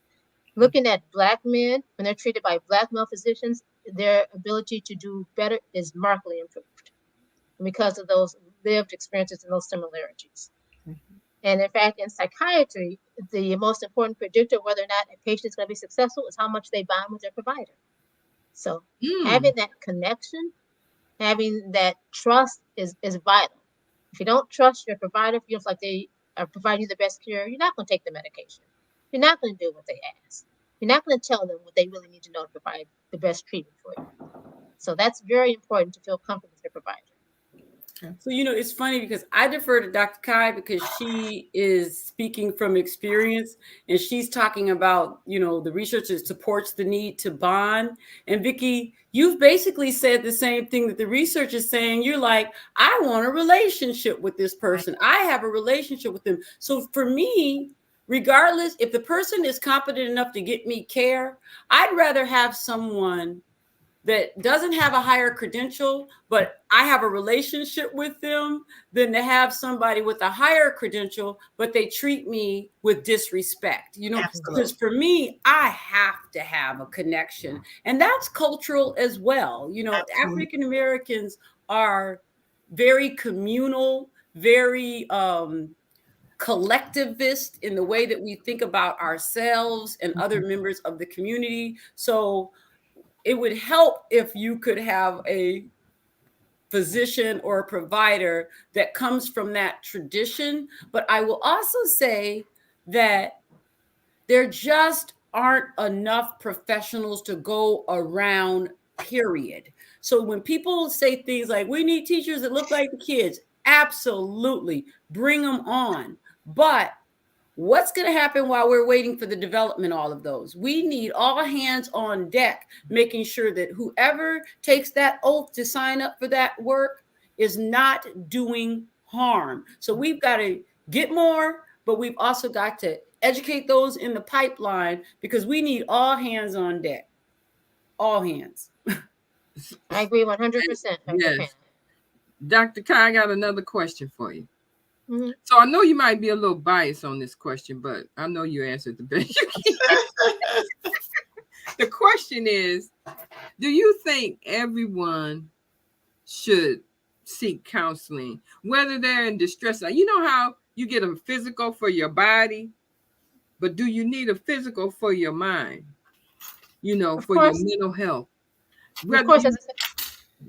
Speaker 2: Looking at Black men, when they're treated by Black male physicians, their ability to do better is markedly improved because of those lived experiences and those similarities. And in fact, in psychiatry, the most important predictor of whether or not a patient is going to be successful is how much they bond with their provider. So
Speaker 4: Mm.
Speaker 2: having that connection, having that trust is vital. If you don't trust your provider, feels like they are providing you the best care, you're not going to take the medication. You're not going to do what they ask. You're not going to tell them what they really need to know to provide the best treatment for you. So that's very important to feel comfortable with your provider.
Speaker 3: So, it's funny because I defer to Dr. Kai because she is speaking from experience and she's talking about, the research that supports the need to bond. And Vicki, you've basically said the same thing that the research is saying. You're like, I want a relationship with this person. I have a relationship with them. So for me, regardless, if the person is competent enough to get me care, I'd rather have someone that doesn't have a higher credential, but I have a relationship with them, than to have somebody with a higher credential, but they treat me with disrespect,
Speaker 1: Absolutely.
Speaker 3: because for me, I have to have a connection. And that's cultural as well.
Speaker 1: Absolutely.
Speaker 3: African Americans are very communal, very collectivist in the way that we think about ourselves and other members of the community. So it would help if you could have a physician or a provider that comes from that tradition. But I will also say that there just aren't enough professionals to go around, period. So when people say things like, we need teachers that look like the kids, absolutely, bring them on. But what's going to happen while we're waiting for the development, all of those? We need all hands on deck, making sure that whoever takes that oath to sign up for that work is not doing harm. So we've got to get more, but we've also got to educate those in the pipeline, because we need all hands on deck. All hands.
Speaker 2: I agree 100%.
Speaker 4: Yes. Dr. Kai, I got another question for you.
Speaker 2: Mm-hmm.
Speaker 4: So I know you might be a little biased on this question, but I know you answered the best you can. The question is, do you think everyone should seek counseling, whether they're in distress? You know how you get a physical for your body, but do you need a physical for your mind? You know,
Speaker 2: Of
Speaker 4: for
Speaker 2: course,
Speaker 4: your mental health.
Speaker 2: of course,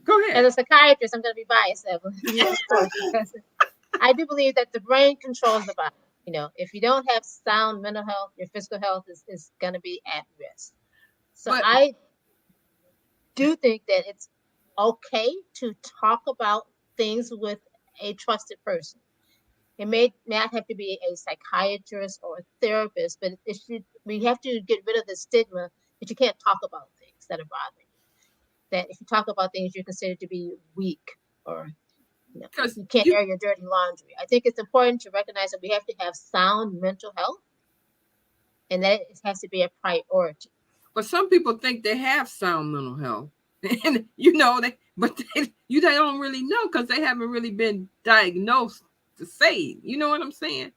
Speaker 4: Go ahead.
Speaker 2: as a psychiatrist, I'm going to be biased, Evelyn. Yeah, of course, because I do believe that the brain controls the body. You know, if you don't have sound mental health, your physical health is going to be at risk. So
Speaker 4: But
Speaker 2: I do think that it's okay to talk about things with a trusted person. It may not have to be a psychiatrist or a therapist, but it should. We have to get rid of the stigma that you can't talk about things that are bothering you. That if you talk about things, you're considered to be weak, or
Speaker 4: because
Speaker 2: you can't air your dirty laundry. I think it's important to recognize that we have to have sound mental health, and that it has to be a priority.
Speaker 4: But some people think they have sound mental health, and you don't really know, because they haven't really been diagnosed to say. You know what I'm saying?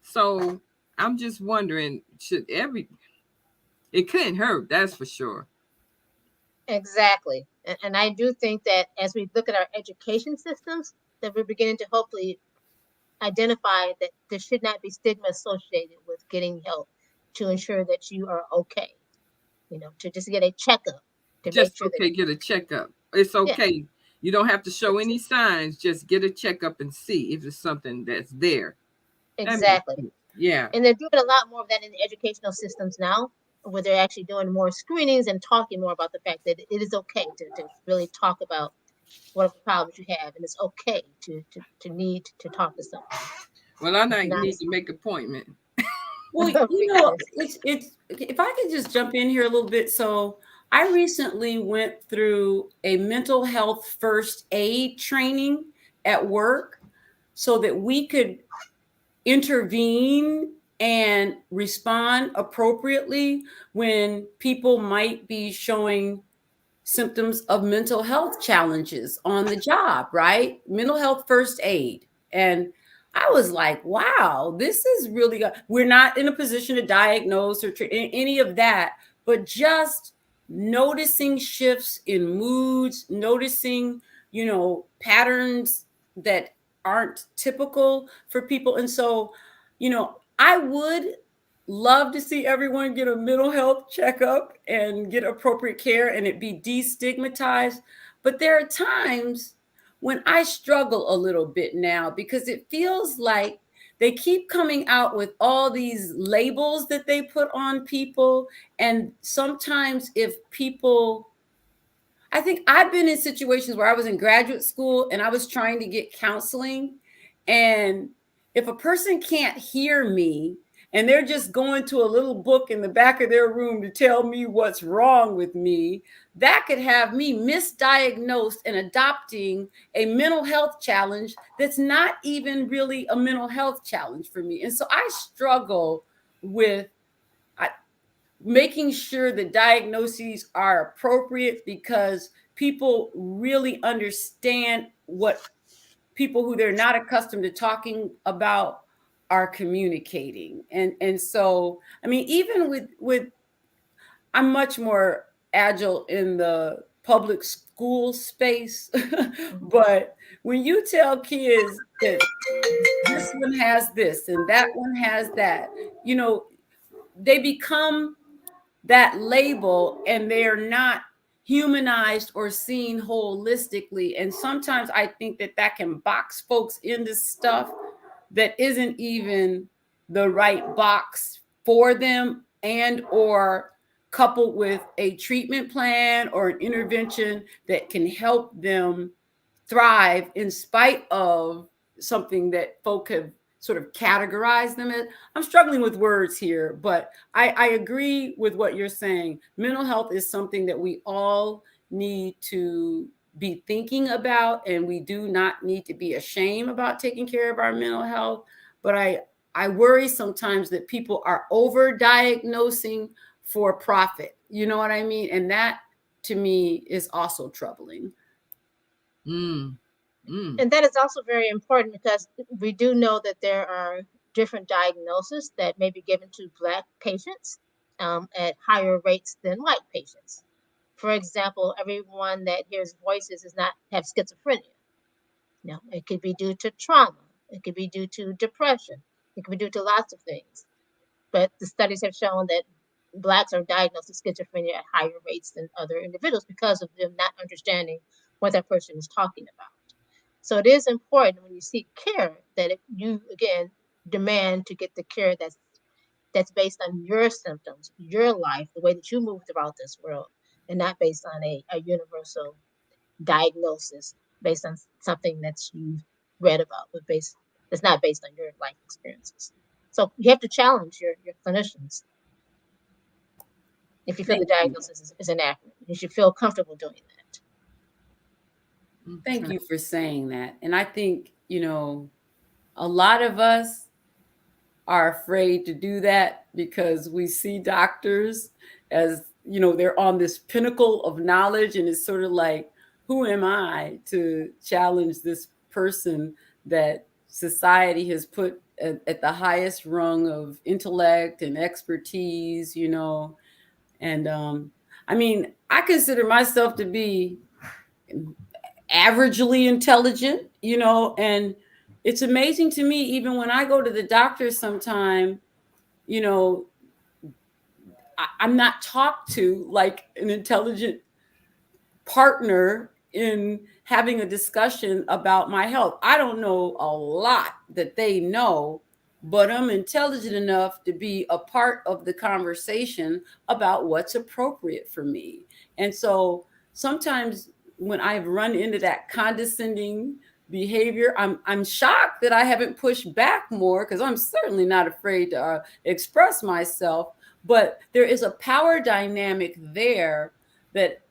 Speaker 4: So I'm just wondering, it couldn't hurt, that's for sure.
Speaker 2: Exactly. And I do think that as we look at our education systems, that we're beginning to hopefully identify that there should not be stigma associated with getting help to ensure that you are okay. You know, to just get a checkup to make
Speaker 4: Just
Speaker 2: sure
Speaker 4: okay, get a checkup. It's
Speaker 2: yeah,
Speaker 4: okay. You don't have to show any signs. Just get a checkup and see if it's something that's there. That makes
Speaker 2: exactly.
Speaker 4: sense. Yeah.
Speaker 2: And they're doing a lot more of that in the educational systems now, where they're actually doing more screenings and talking more about the fact that it is okay to really talk about what problems you have, and it's okay to need to talk to someone.
Speaker 4: Well, I know you
Speaker 2: Not
Speaker 4: need to make an appointment.
Speaker 3: Well, it's if I could just jump in here a little bit. So I recently went through a mental health first aid training at work so that we could intervene and respond appropriately when people might be showing symptoms of mental health challenges on the job, right? Mental health first aid. And I was like, wow, this is really, we're not in a position to diagnose or any of that, but just noticing shifts in moods, noticing, patterns that aren't typical for people. And so, I would love to see everyone get a mental health checkup and get appropriate care and it be destigmatized. But there are times when I struggle a little bit now, because it feels like they keep coming out with all these labels that they put on people. And sometimes I think I've been in situations where I was in graduate school and I was trying to get counseling. And if a person can't hear me and they're just going to a little book in the back of their room to tell me what's wrong with me, that could have me misdiagnosed and adopting a mental health challenge that's not even really a mental health challenge for me. And so I struggle with making sure the diagnoses are appropriate, because people really understand what people who they're not accustomed to talking about are communicating. And so, I mean, even with I'm much more agile in the public school space, but when you tell kids that this one has this and that one has that, you know, they become that label and they're not humanized or seen holistically. And sometimes I think that that can box folks into stuff that isn't even the right box for them, and or coupled with a treatment plan or an intervention that can help them thrive in spite of something that folk have sort of categorized them as. I'm struggling with words here, but I agree with what you're saying. Mental health is something that we all need to be thinking about, and we do not need to be ashamed about taking care of our mental health. But I worry sometimes that people are over diagnosing for profit. You know what I mean? And that to me is also troubling.
Speaker 4: Mm. Mm.
Speaker 2: And that is also very important because we do know that there are different diagnoses that may be given to Black patients at higher rates than white patients. For example, everyone that hears voices does not have schizophrenia. No, it could be due to trauma. It could be due to depression. It could be due to lots of things. But the studies have shown that Blacks are diagnosed with schizophrenia at higher rates than other individuals because of them not understanding what that person is talking about. So it is important when you seek care that you again demand to get the care that's based on your symptoms, your life, the way that you move throughout this world, and not based on a universal diagnosis based on something that you've read about, but that's not based on your life experiences. So you have to challenge your clinicians if you feel the
Speaker 3: Thank you.
Speaker 2: diagnosis is inaccurate. You should feel comfortable doing that.
Speaker 3: Thank
Speaker 4: Okay.
Speaker 3: you for saying that. And I think, you know, a lot of us are afraid to do that because we see doctors as, you know, they're on this pinnacle of knowledge. And it's sort of like, who am I to challenge this person that society has put at the highest rung of intellect and expertise, you know? And I mean, I consider myself to be averagely intelligent, you know, and it's amazing to me, even when I go to the doctor sometime, you know, I'm not talked to like an intelligent partner in having a discussion about my health. I don't know a lot that they know, but I'm intelligent enough to be a part of the conversation about what's appropriate for me. And so sometimes when I've run into that condescending behavior, I'm shocked that I haven't pushed back more, because I'm certainly not afraid to express myself. But there is a power dynamic there that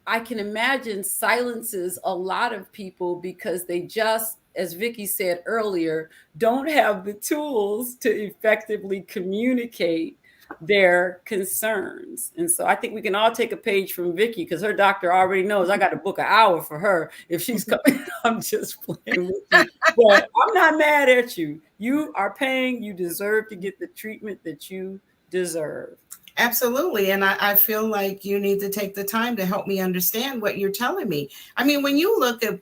Speaker 3: I can imagine silences a lot of people because they just, as Vicky said earlier, don't have the tools to effectively communicate their concerns. And so I think we can all take a page from Vicky, because her doctor already knows I got to book an hour for her if she's coming. I'm just playing with you. But I'm not mad at you. You are paying, you deserve to get the treatment that you deserve.
Speaker 1: Absolutely. And I feel like you need to take the time to help me understand what you're telling me. I mean, when you look at,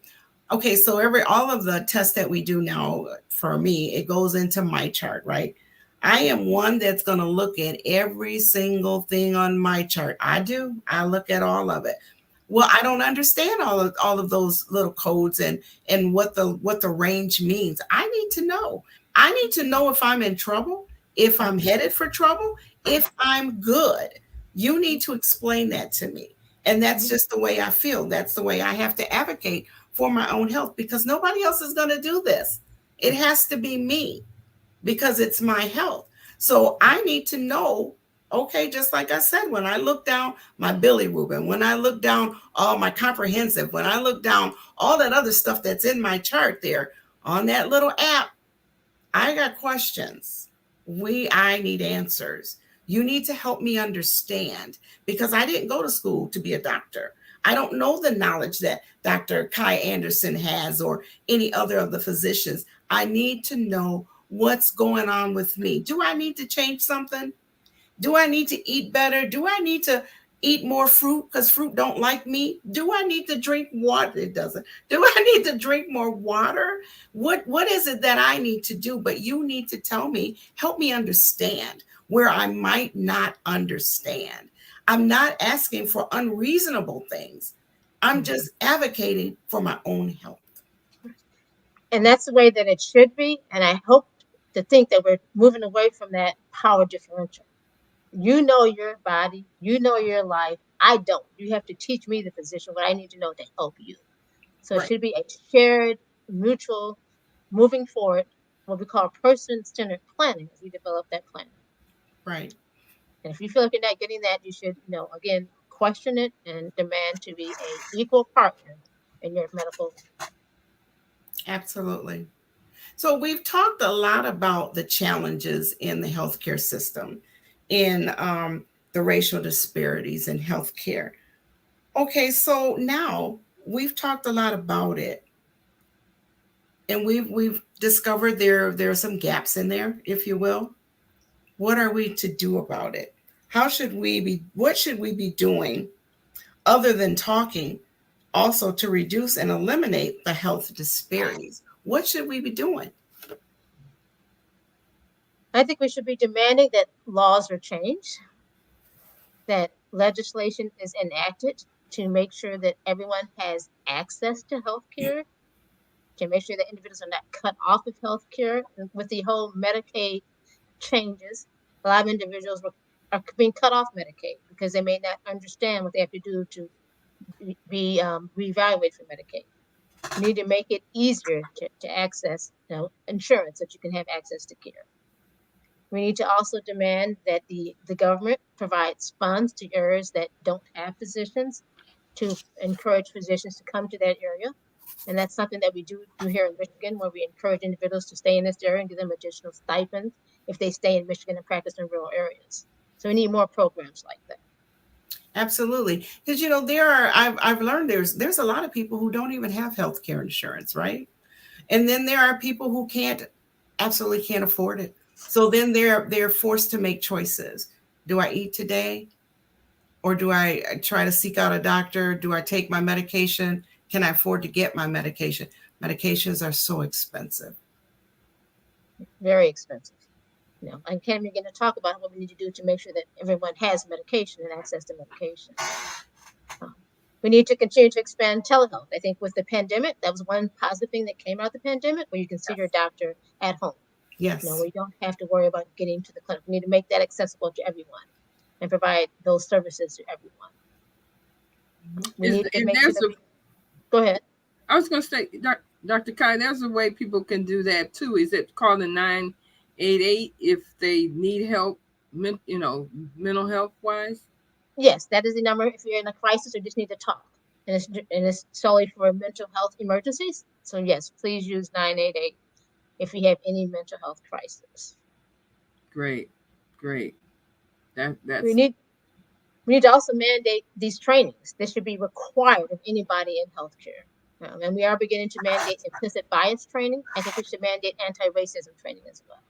Speaker 1: okay, so all of the tests that we do now, for me, it goes into my chart, right? I am one that's going to look at every single thing on my chart. I look at all of it. Well, I don't understand all of those little codes and what the range means. I need to know. I need to know if I'm in trouble, if I'm headed for trouble, if I'm good. You need to explain that to me. And that's just the way I feel. That's the way I have to advocate for my own health, because nobody else is going to do this. It has to be me, because it's my health. So I need to know, okay, just like I said, when I look down my bilirubin, when I look down all my comprehensive, when I look down all that other stuff that's in my chart there on that little app, I got questions. I need answers. You need to help me understand, because I didn't go to school to be a doctor. I don't know the knowledge that Dr. Kai Anderson has or any other of the physicians. I need to know what's going on with me. Do I need to change something? Do I need to eat better? Do I need to eat more fruit because fruit don't like meat? Do I need to drink water? It doesn't. Do I need to drink more water? What is it that I need to do? But you need to tell me, help me understand where I might not understand. I'm not asking for unreasonable things. I'm just advocating for my own health.
Speaker 2: And that's the way that it should be. And I hope to think that we're moving away from that power differential. You know your body, you know your life. I don't. You have to teach me, the physician, what I need to know to help you. So it
Speaker 1: Right.
Speaker 2: should be a shared, mutual, moving forward, what we call person-centered planning as we develop that plan.
Speaker 1: Right.
Speaker 2: And if you feel like you're not getting that, you should, again, question it and demand to be a equal partner in your medical.
Speaker 1: Absolutely. So we've talked a lot about the challenges in the healthcare system, in the racial disparities in healthcare. Okay, so now we've talked a lot about it, and we've discovered there are some gaps in there, if you will. What are we to do about it? How should we be? What should we be doing other than talking, also to reduce and eliminate the health disparities? What should we be doing?
Speaker 2: I think we should be demanding that laws are changed, that legislation is enacted to make sure that everyone has access to health care, to make sure that individuals are not cut off of health care. With the whole Medicaid changes, a lot of individuals are being cut off Medicaid because they may not understand what they have to do to be reevaluated for Medicaid. We need to make it easier to access insurance, that you can have access to care. We need to also demand that the government provides funds to areas that don't have physicians, to encourage physicians to come to that area. And that's something that we do here in Michigan, where we encourage individuals to stay in this area and give them additional stipends if they stay in Michigan and practice in rural areas. So we need more programs like that.
Speaker 1: Absolutely, because I've learned there's a lot of people who don't even have health care insurance, right? And then there are people who absolutely can't afford it. So then they're forced to make choices. Do I eat today, or do I try to seek out a doctor? Do I take my medication? Can I afford to get my medication? Medications are so expensive.
Speaker 2: Very expensive. I can't begin to talk about what we need to do to make sure that everyone has medication and access to medication. We need to continue to expand telehealth. I think with the pandemic, that was one positive thing that came out of the pandemic, where you can see your doctor at home.
Speaker 1: Yes.
Speaker 2: Where you don't have to worry about getting to the clinic. We need to make that accessible to everyone and provide those services to everyone. We need to make sure that go ahead.
Speaker 4: I was going to say, Dr. Kai, there's a way people can do that too. Is it calling 988 if they need help, mental health wise?
Speaker 2: Yes, that is the number if you're in a crisis or just need to talk. And it's solely for mental health emergencies. So yes, please use 988 if you have any mental health crisis.
Speaker 4: Great. That's
Speaker 2: we need to also mandate these trainings. This should be required of anybody in healthcare. And we are beginning to mandate implicit bias training. I think we should mandate anti-racism training as well.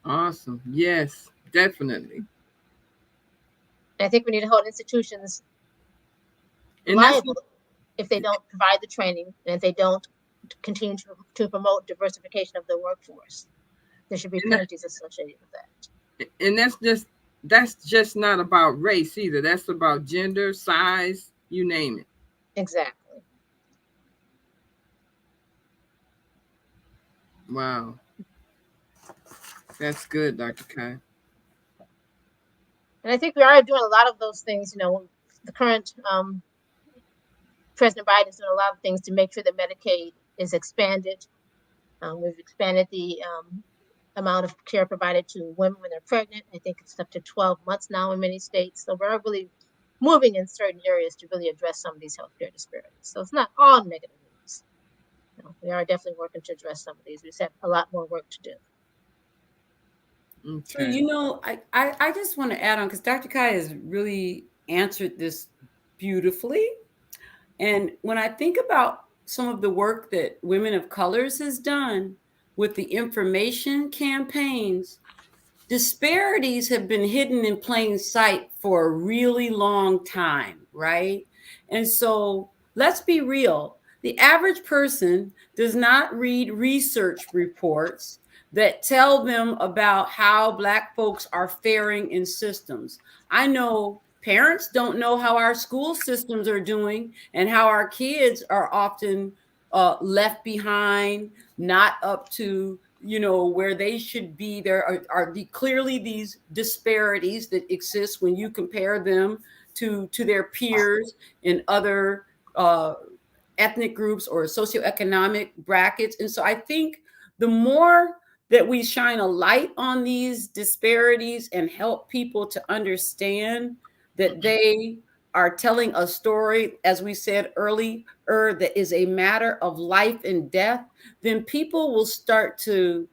Speaker 4: Awesome. Yes, definitely.
Speaker 2: And I think we need to hold institutions liable if they don't provide the training and if they don't continue to promote diversification of the workforce. There should be penalties associated with that.
Speaker 4: And that's just not about race either. That's about gender, size, you name it.
Speaker 2: Exactly.
Speaker 4: Wow. That's good, Dr. Kai.
Speaker 2: And I think we are doing a lot of those things. The current President Biden is doing a lot of things to make sure that Medicaid is expanded. We've expanded the amount of care provided to women when they're pregnant. I think it's up to 12 months now in many states. So we're really moving in certain areas to really address some of these healthcare disparities. So it's not all negative news. We are definitely working to address some of these. We just have a lot more work to do.
Speaker 3: Okay. So, I just want to add on, because Dr. Kai has really answered this beautifully. And when I think about some of the work that Women of Colors has done with the information campaigns disparities have been hidden in plain sight for a really long time, right? And so let's be real. The average person does not read research reports that tell them about how Black folks are faring in systems. I know parents don't know how our school systems are doing and how our kids are often left behind, not up to where they should be. There are clearly these disparities that exist when you compare them to their peers in other ethnic groups or socioeconomic brackets. And so I think the more that we shine a light on these disparities and help people to understand that they are telling a story, as we said earlier, that is a matter of life and death, then people will start to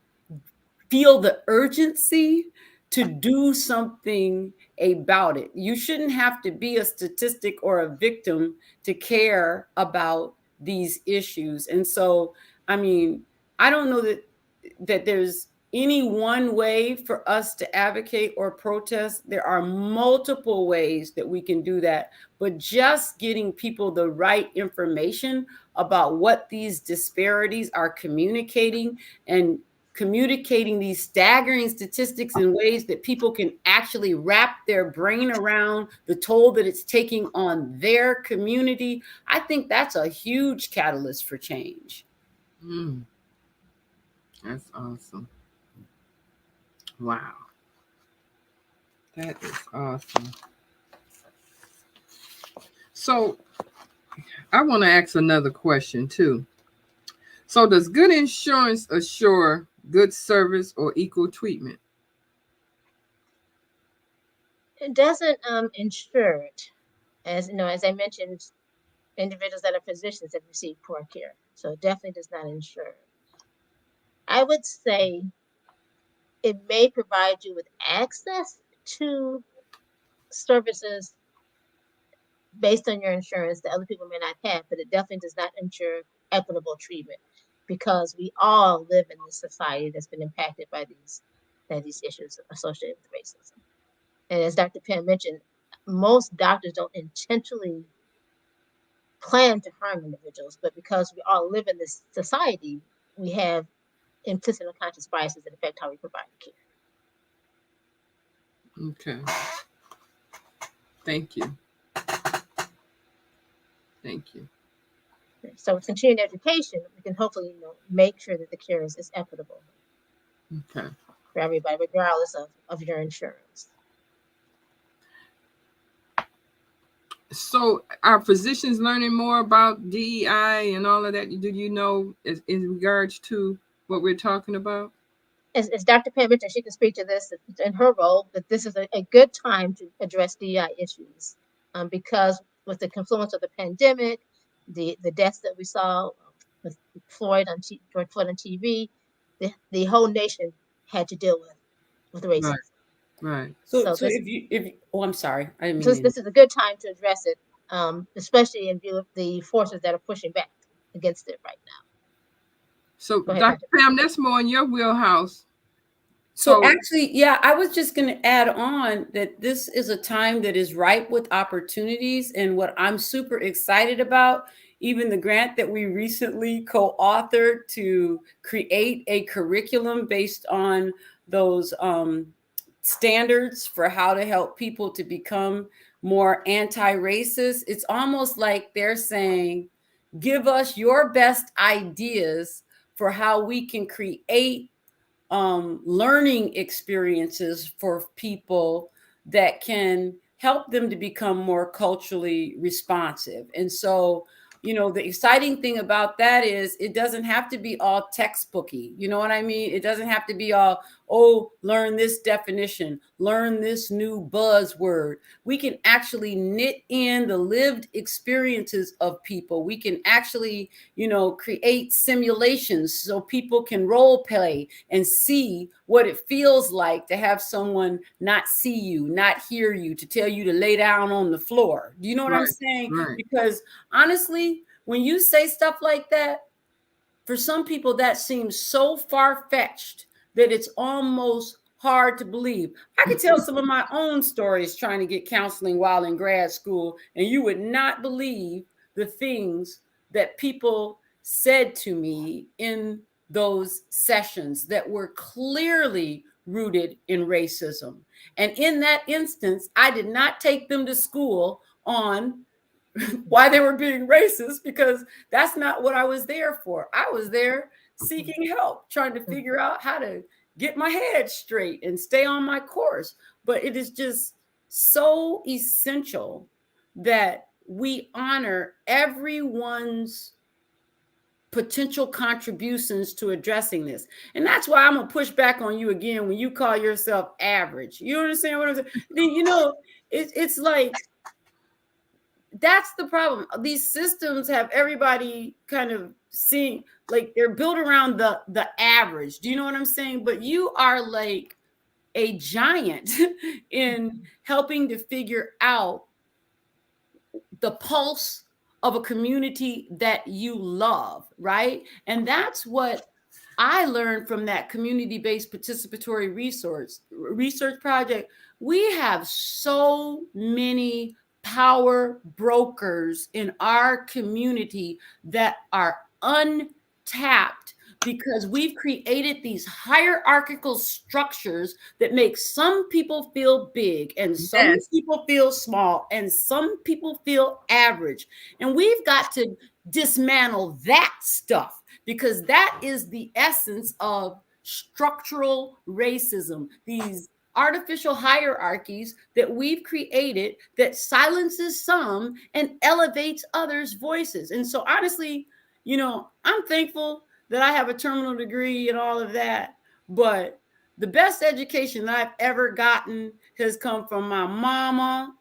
Speaker 3: feel the urgency to do something about it. You shouldn't have to be a statistic or a victim to care about these issues. And so, I mean, I don't know that there's any one way for us to advocate or protest. There are multiple ways that we can do that, but just getting people the right information about what these disparities are communicating, and communicating these staggering statistics in ways that people can actually wrap their brain around the toll that it's taking on their community, I think that's a huge catalyst for change.
Speaker 4: Mm, that's awesome. Wow. That is awesome. So I want to ask another question too. So does good insurance assure good service or equal treatment?
Speaker 2: It doesn't ensure it. As I mentioned, individuals that are physicians that receive poor care. So it definitely does not ensure it. I would say it may provide you with access to services based on your insurance that other people may not have, but it definitely does not ensure equitable treatment, because we all live in this society that's been impacted by these issues associated with racism. And as Dr. Pam mentioned, most doctors don't intentionally plan to harm individuals, but because we all live in this society, we have implicit and unconscious biases that affect how we provide care.
Speaker 4: Okay. Thank you. Thank you.
Speaker 2: So with continuing education, we can hopefully make sure that the care is equitable
Speaker 4: Okay.
Speaker 2: for everybody, regardless of your insurance.
Speaker 4: So are physicians learning more about DEI and all of that? Do you know in regards to what we're talking about?
Speaker 2: As Dr. Pam mentioned, she can speak to this in her role, but this is a good time to address DEI issues, because with the confluence of the pandemic, the deaths that we saw with George Floyd on TV, the whole nation had to deal with racism.
Speaker 4: Right. Right.
Speaker 3: So,
Speaker 2: So
Speaker 3: so if oh, I'm sorry, I didn't
Speaker 2: so
Speaker 3: mean
Speaker 2: this is a good time to address it, especially in view of the forces that are pushing back against it right now.
Speaker 4: So
Speaker 2: Go ahead,
Speaker 4: Dr.
Speaker 2: Dr.
Speaker 4: Pam, that's more in your wheelhouse.
Speaker 3: So
Speaker 4: So
Speaker 3: actually, yeah, I was just going to add on that this is a time that is ripe with opportunities. And what I'm super excited about, even the grant that we recently co-authored to create a curriculum based on those standards for how to help people to become more anti-racist. It's almost like they're saying, give us your best ideas for how we can create learning experiences for people that can help them to become more culturally responsive. And so, the exciting thing about that is it doesn't have to be all textbooky. You know what I mean? It doesn't have to be all, oh, learn this definition, learn this new buzzword. We can actually knit in the lived experiences of people. We can actually, create simulations so people can role play and see what it feels like to have someone not see you, not hear you, to tell you to lay down on the floor. Do you know what I'm
Speaker 4: right,
Speaker 3: saying?
Speaker 4: right.
Speaker 3: Because honestly, when you say stuff like that, for some people that seems so far-fetched that it's almost hard to believe. I could tell some of my own stories trying to get counseling while in grad school, and you would not believe the things that people said to me in those sessions that were clearly rooted in racism. And in that instance, I did not take them to school on why they were being racist, because that's not what I was there for. I was there seeking help, trying to figure out how to get my head straight and stay on my course. But it is just so essential that we honor everyone's potential contributions to addressing this. And that's why I'm gonna push back on you again when you call yourself average. You understand what I'm saying? Then it's like, that's the problem. These systems have everybody kind of seeing, like, they're built around the average. Do you know what I'm saying? But you are like a giant in helping to figure out the pulse of a community that you love, right? And that's what I learned from that community-based participatory research project. We have so many power brokers in our community that are untapped, because we've created these hierarchical structures that make some people feel big and some
Speaker 4: Yes.
Speaker 3: people feel small and some people feel average. And we've got to dismantle that stuff, because that is the essence of structural racism, these artificial hierarchies that we've created that silences some and elevates others' voices. And so honestly, I'm thankful that I have a terminal degree and all of that, but the best education that I've ever gotten has come from my mama,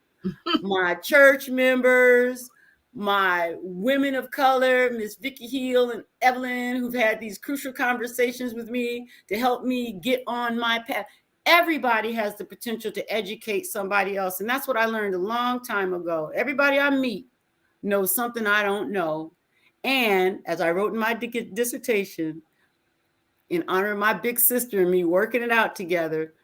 Speaker 3: my church members, my women of color, Miss Vicky Hill and Evelyn, who've had these crucial conversations with me to help me get on my path. Everybody has the potential to educate somebody else. And that's what I learned a long time ago. Everybody I meet knows something I don't know. And as I wrote in my dissertation, in honor of my big sister and me working it out together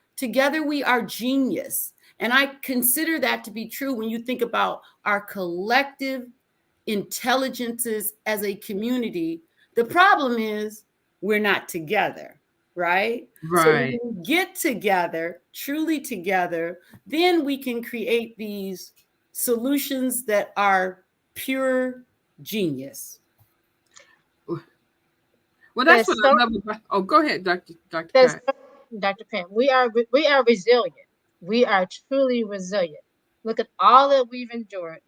Speaker 3: we are genius. And I consider that to be true when you think about our collective intelligences as a community. The problem is we're not together, right? So when
Speaker 4: Right.
Speaker 3: we get together, truly together, then we can create these solutions that are pure genius.
Speaker 4: Well, that's what
Speaker 2: There's
Speaker 4: I
Speaker 2: so
Speaker 4: love about. Oh, go ahead, Dr.
Speaker 2: there's
Speaker 4: Kai.
Speaker 2: Dr. Pam. We are resilient. We are truly resilient. Look at all that we've endured.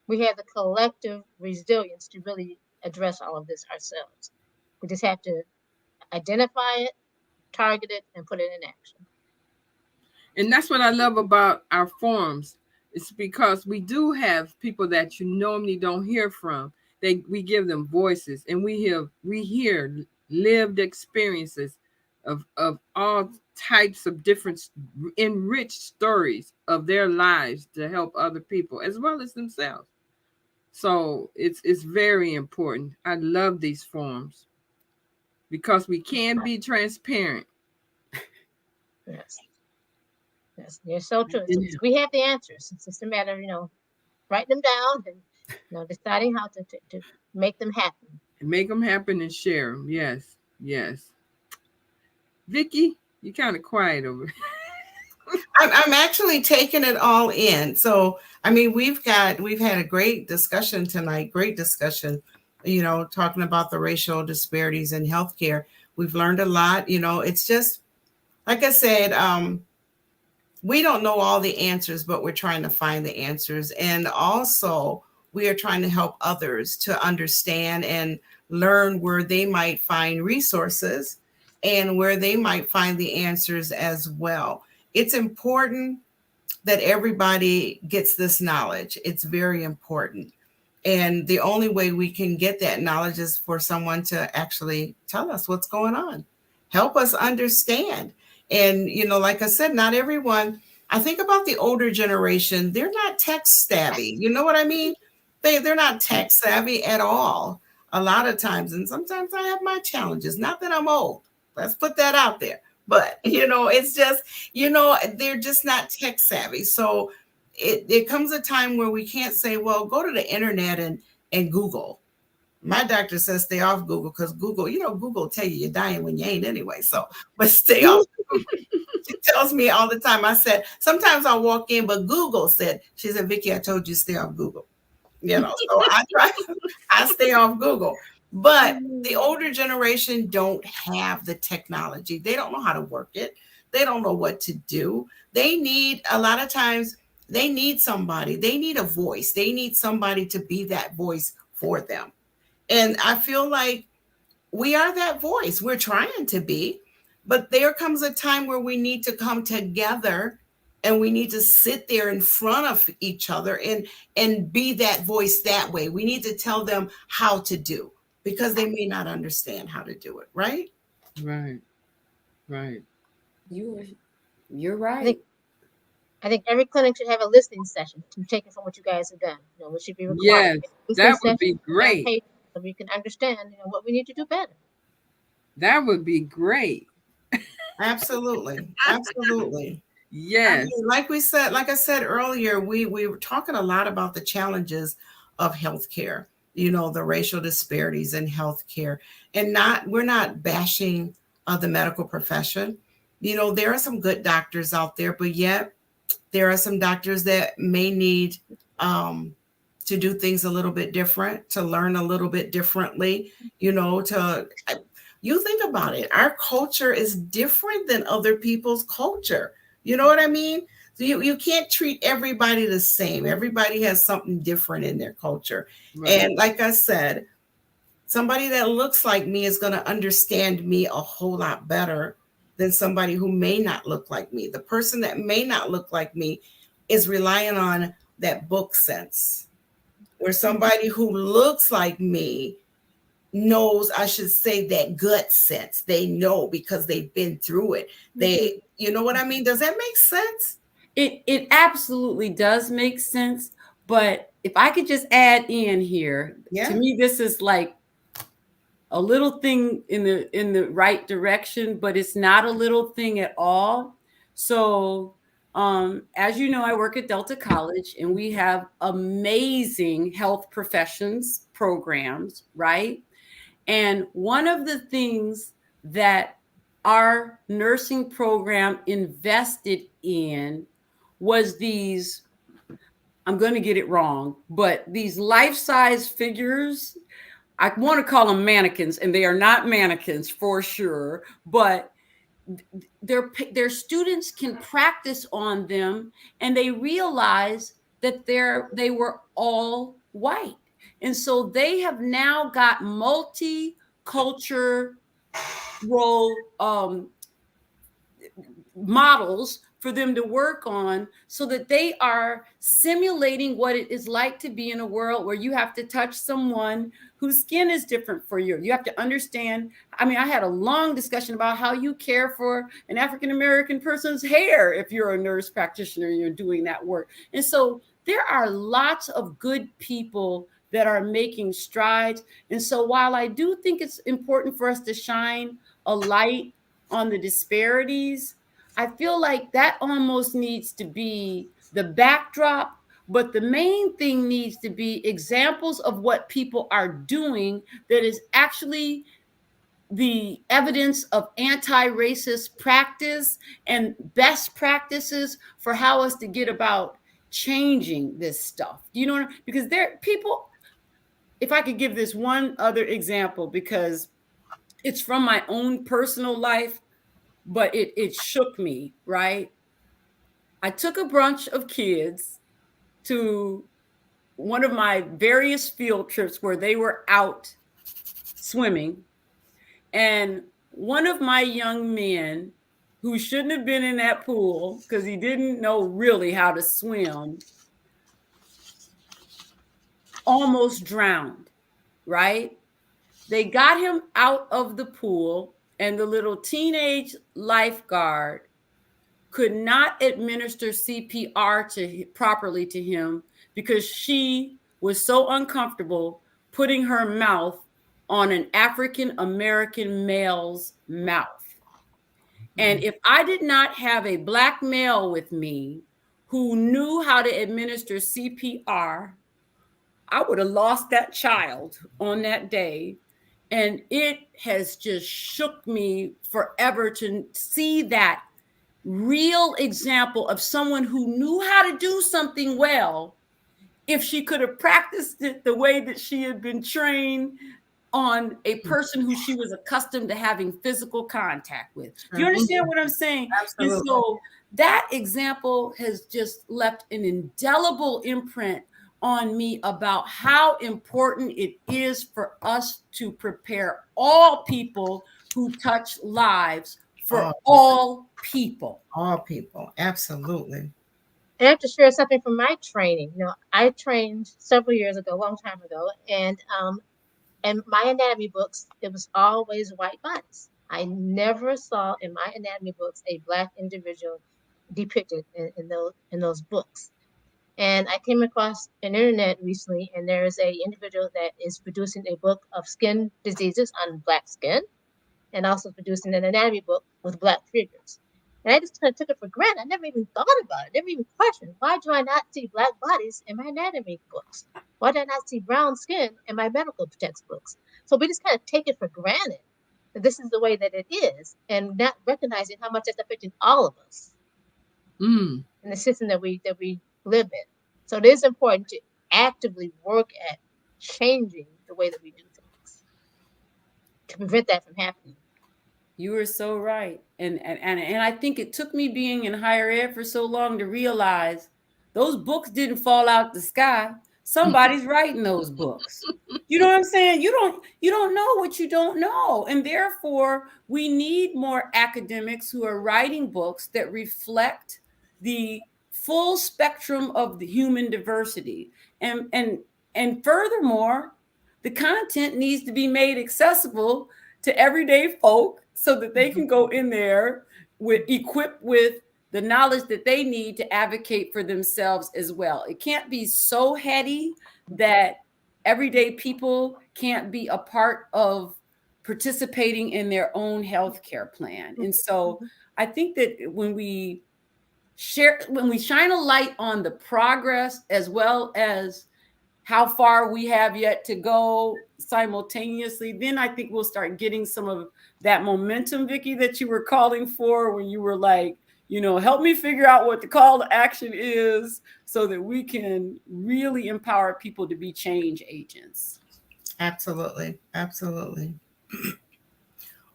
Speaker 2: We have the collective resilience to really address all of this ourselves. We just have to identify it, target it, and put it in action.
Speaker 4: And that's what I love about our forums. It's because we do have people that you normally don't hear from. We give them voices, and we hear lived experiences of all types of different enriched stories of their lives to help other people as well as themselves. So it's very important. I love these forums because we can be transparent.
Speaker 2: Yes. Yes. You're so true.
Speaker 3: Yeah.
Speaker 2: We have the answers. It's just a matter of, writing them down and deciding how to make them happen.
Speaker 4: And make them happen and share them. Yes, yes. Vicky, you kind of quiet over.
Speaker 1: I'm actually taking it all in. So, I mean, we've had a great discussion tonight, great discussion, talking about the racial disparities in healthcare. We've learned a lot. It's just, like I said, we don't know all the answers, but we're trying to find the answers. And also, we are trying to help others to understand and learn where they might find resources and where they might find the answers as well. It's important that everybody gets this knowledge. It's very important. And the only way we can get that knowledge is for someone to actually tell us what's going on, help us understand. And, like I said, not everyone, I think about the older generation, they're not tech savvy. You know what I mean? They're not tech savvy at all a lot of times. And sometimes I have my challenges. Not that I'm old. Let's put that out there. But it's just, they're just not tech savvy. So it comes a time where we can't say, well, go to the internet and Google. My doctor says stay off Google, because Google, Google tell you you're dying when you ain't anyway. So, but stay off Google. She tells me all the time. I said, sometimes I'll walk in, but Google said, she said, Vicki, I told you stay off Google. So I try, I stay off Google. But the older generation don't have the technology. They don't know how to work it. They don't know what to do. They need, a lot of times, they need somebody. They need a voice. They need somebody to be that voice for them. And I feel like we are that voice. We're trying to be, but there comes a time where we need to come together, and we need to sit there in front of each other and be that voice that way. We need to tell them how to do, because they may not understand how to do it, right?
Speaker 4: Right. Right.
Speaker 3: You're
Speaker 2: I
Speaker 3: right.
Speaker 2: think I think every clinic should have a listening session to take it from what you guys have done. It should be required.
Speaker 4: Yes,
Speaker 2: Listening
Speaker 4: that would
Speaker 2: session
Speaker 4: be
Speaker 2: on
Speaker 4: great.
Speaker 2: paper so we can understand, what we need to do better.
Speaker 4: That would be great.
Speaker 1: Absolutely. Absolutely. I
Speaker 4: Yes.
Speaker 1: mean, like I said earlier, we were talking a lot about the challenges of healthcare, the racial disparities in healthcare, and we're not bashing the medical profession. There are some good doctors out there, but yet there are some doctors that may need um, to do things a little bit different, to learn a little bit differently, you think about it. Our culture is different than other people's culture. You know what I mean? So you can't treat everybody the same. Everybody has something different in their culture.
Speaker 4: Right.
Speaker 1: And like I said, somebody that looks like me is going to understand me a whole lot better than somebody who may not look like me. The person that may not look like me is relying on that book sense, where somebody who looks like me knows, I should say, that gut sense. They know because they've been through it. You know what I mean? Does that make sense?
Speaker 3: It absolutely does make sense. But if I could just add in here,
Speaker 1: Yeah.
Speaker 3: to me, this is like a little thing in the right direction, but it's not a little thing at all. So as you know, I work at Delta College, and we have amazing health professions programs, right? And one of the things that our nursing program invested in was these, I'm going to get it wrong, but these life-size figures. I want to call them mannequins, and they are not mannequins for sure, but their students can practice on them, and they realize that they were all white. And so they have now got multicultural models for them to work on, so that they are simulating what it is like to be in a world where you have to touch someone whose skin is different for you. You have to understand. I mean, I had a long discussion about how you care for an African American person's hair if you're a nurse practitioner and you're doing that work. And so there are lots of good people that are making strides. And so while I do think it's important for us to shine a light on the disparities, I feel like that almost needs to be the backdrop, but the main thing needs to be examples of what people are doing that is actually the evidence of anti-racist practice and best practices for how us to get about changing this stuff. You know, because there people, if I could give this one other example, because it's from my own personal life, but it shook me, right? I took a bunch of kids to one of my various field trips where they were out swimming. And one of my young men, who shouldn't have been in that pool because he didn't know really how to swim, almost drowned, right? They got him out of the pool, and the little teenage lifeguard could not administer CPR properly to him because she was so uncomfortable putting her mouth on an African American male's mouth. And if I did not have a Black male with me who knew how to administer CPR, I would have lost that child on that day. And it has just shook me forever to see that real example of someone who knew how to do something well. If she could have practiced it the way that she had been trained on a person who she was accustomed to having physical contact with. Do you understand what I'm saying? And
Speaker 1: Absolutely.
Speaker 3: so that example has just left an indelible imprint on me about how important it is for us to prepare all people who touch lives for all people.
Speaker 1: All people. Absolutely.
Speaker 2: I have to share something from my training. I trained several years ago, a long time ago, and my anatomy books, it was always white bodies. I never saw in my anatomy books a Black individual depicted in those books. And I came across an internet recently, and there's a individual that is producing a book of skin diseases on Black skin, and also producing an anatomy book with Black figures. And I just kind of took it for granted. I never even thought about it, never even questioned. Why do I not see Black bodies in my anatomy books? Why do I not see brown skin in my medical textbooks? So we just kind of take it for granted that this is the way that it is, and not recognizing how much that's affecting all of us in the system that we live in. So it is important to actively work at changing the way that we do things to prevent that from happening.
Speaker 3: You were so right. And I think it took me being in higher ed for so long to realize those books didn't fall out the sky. Somebody's writing those books. You know what I'm saying? You don't know what you don't know. And therefore, we need more academics who are writing books that reflect the full spectrum of the human diversity. And furthermore, the content needs to be made accessible to everyday folk so that they can go in there equipped with the knowledge that they need to advocate for themselves as well. It can't be so heady that everyday people can't be a part of participating in their own healthcare plan. And so I think that when we shine a light on the progress as well as how far we have yet to go simultaneously, then I think we'll start getting some of that momentum, Vicki, that you were calling for when you were like, help me figure out what the call to action is so that we can really empower people to be change agents.
Speaker 1: Absolutely. Absolutely.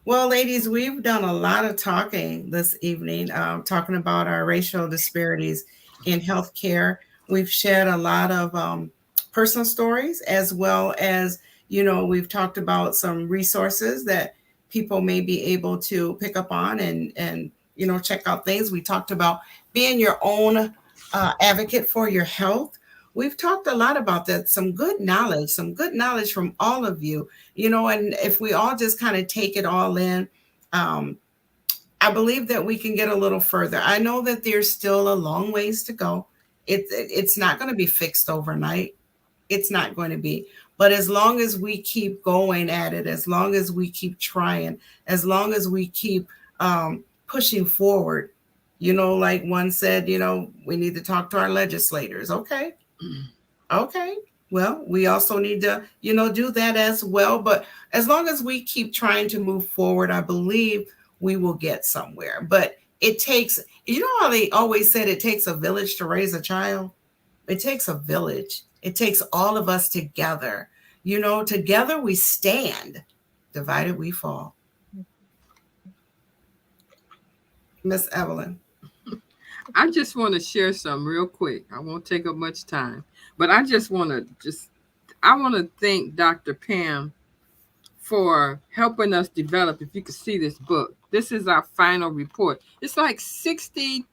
Speaker 1: Well, ladies, we've done a lot of talking this evening, talking about our racial disparities in healthcare. We've shared a lot of personal stories, as well as, we've talked about some resources that people may be able to pick up on and check out things. We talked about being your own advocate for your health. We've talked a lot about that. Some good knowledge from all of you, and if we all just kind of take it all in, I believe that we can get a little further. I know that there's still a long ways to go. It's not going to be fixed overnight. It's not going to be. But as long as we keep going at it, as long as we keep trying, as long as we keep pushing forward, like one said, we need to talk to our legislators. Okay. Well, we also need to, do that as well. But as long as we keep trying to move forward, I believe we will get somewhere. But it takes, how they always said it takes a village to raise a child? It takes a village. It takes all of us together. Together we stand, divided we fall. Miss Evelyn.
Speaker 4: I just want to share some real quick. I won't take up much time, but I just want to thank Dr. Pam for helping us develop. If you could see this book, this is our final report. It's like 60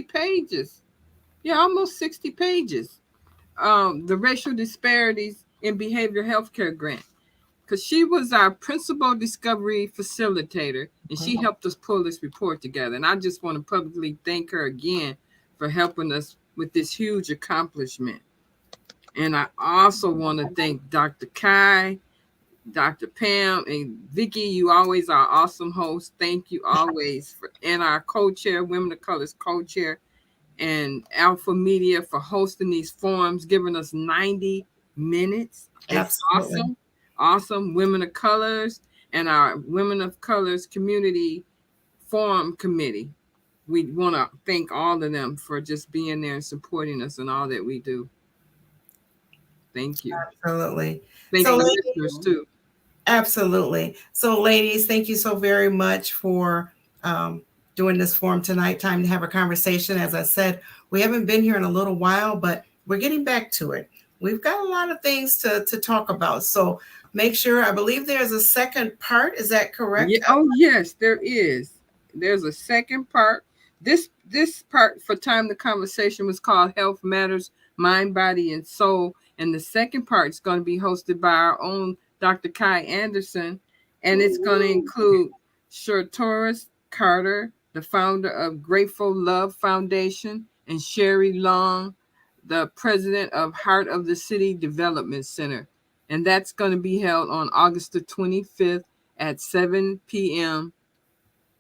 Speaker 4: pages. Yeah, almost 60 pages. The racial disparities in behavioral healthcare grant. Because she was our principal discovery facilitator, and she helped us pull this report together. And I just want to publicly thank her again for helping us with this huge accomplishment. And I also want to thank Dr. Kai Dr. Pam and Vicky, you always are awesome hosts. Thank you always and our co-chair, Women of Color's co-chair, and Alpha Media for hosting these forums, giving us 90 minutes. It's
Speaker 1: Absolutely.
Speaker 4: awesome. Awesome. Women of Colors and our Women of Colors Community Forum Committee. We want to thank all of them for just being there and supporting us in all that we do. Thank you.
Speaker 1: Absolutely.
Speaker 4: Thank
Speaker 1: So,
Speaker 4: the
Speaker 1: ladies,
Speaker 4: listeners too.
Speaker 1: absolutely. So, ladies, thank you so very much for doing this forum tonight. Time to have a conversation. As I said, we haven't been here in a little while, but we're getting back to it. We've got a lot of things to talk about. So, make sure, I believe there's a second part. Is that correct?
Speaker 4: Yeah, oh yes, there is. There's a second part. This part for time the conversation was called Health Matters, Mind, Body, and Soul. And the second part is going to be hosted by our own Dr. Kai Anderson. And it's going to include Shirtoris Carter, the founder of Grateful Love Foundation, and Sherry Long, the president of Heart of the City Development Center. And that's going to be held on August the 25th at 7 p.m.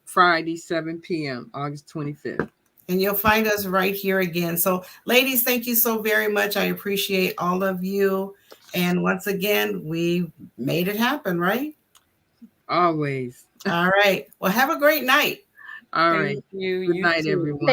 Speaker 4: Friday, 7 p.m., August 25th.
Speaker 1: And you'll find us right here again. So, ladies, thank you so very much. I appreciate all of you. And once again, we made it happen, right?
Speaker 4: Always.
Speaker 1: All right. Well, have a great night.
Speaker 4: All
Speaker 3: Thank
Speaker 4: right.
Speaker 3: you.
Speaker 4: Good
Speaker 3: You
Speaker 4: night,
Speaker 3: too.
Speaker 4: everyone.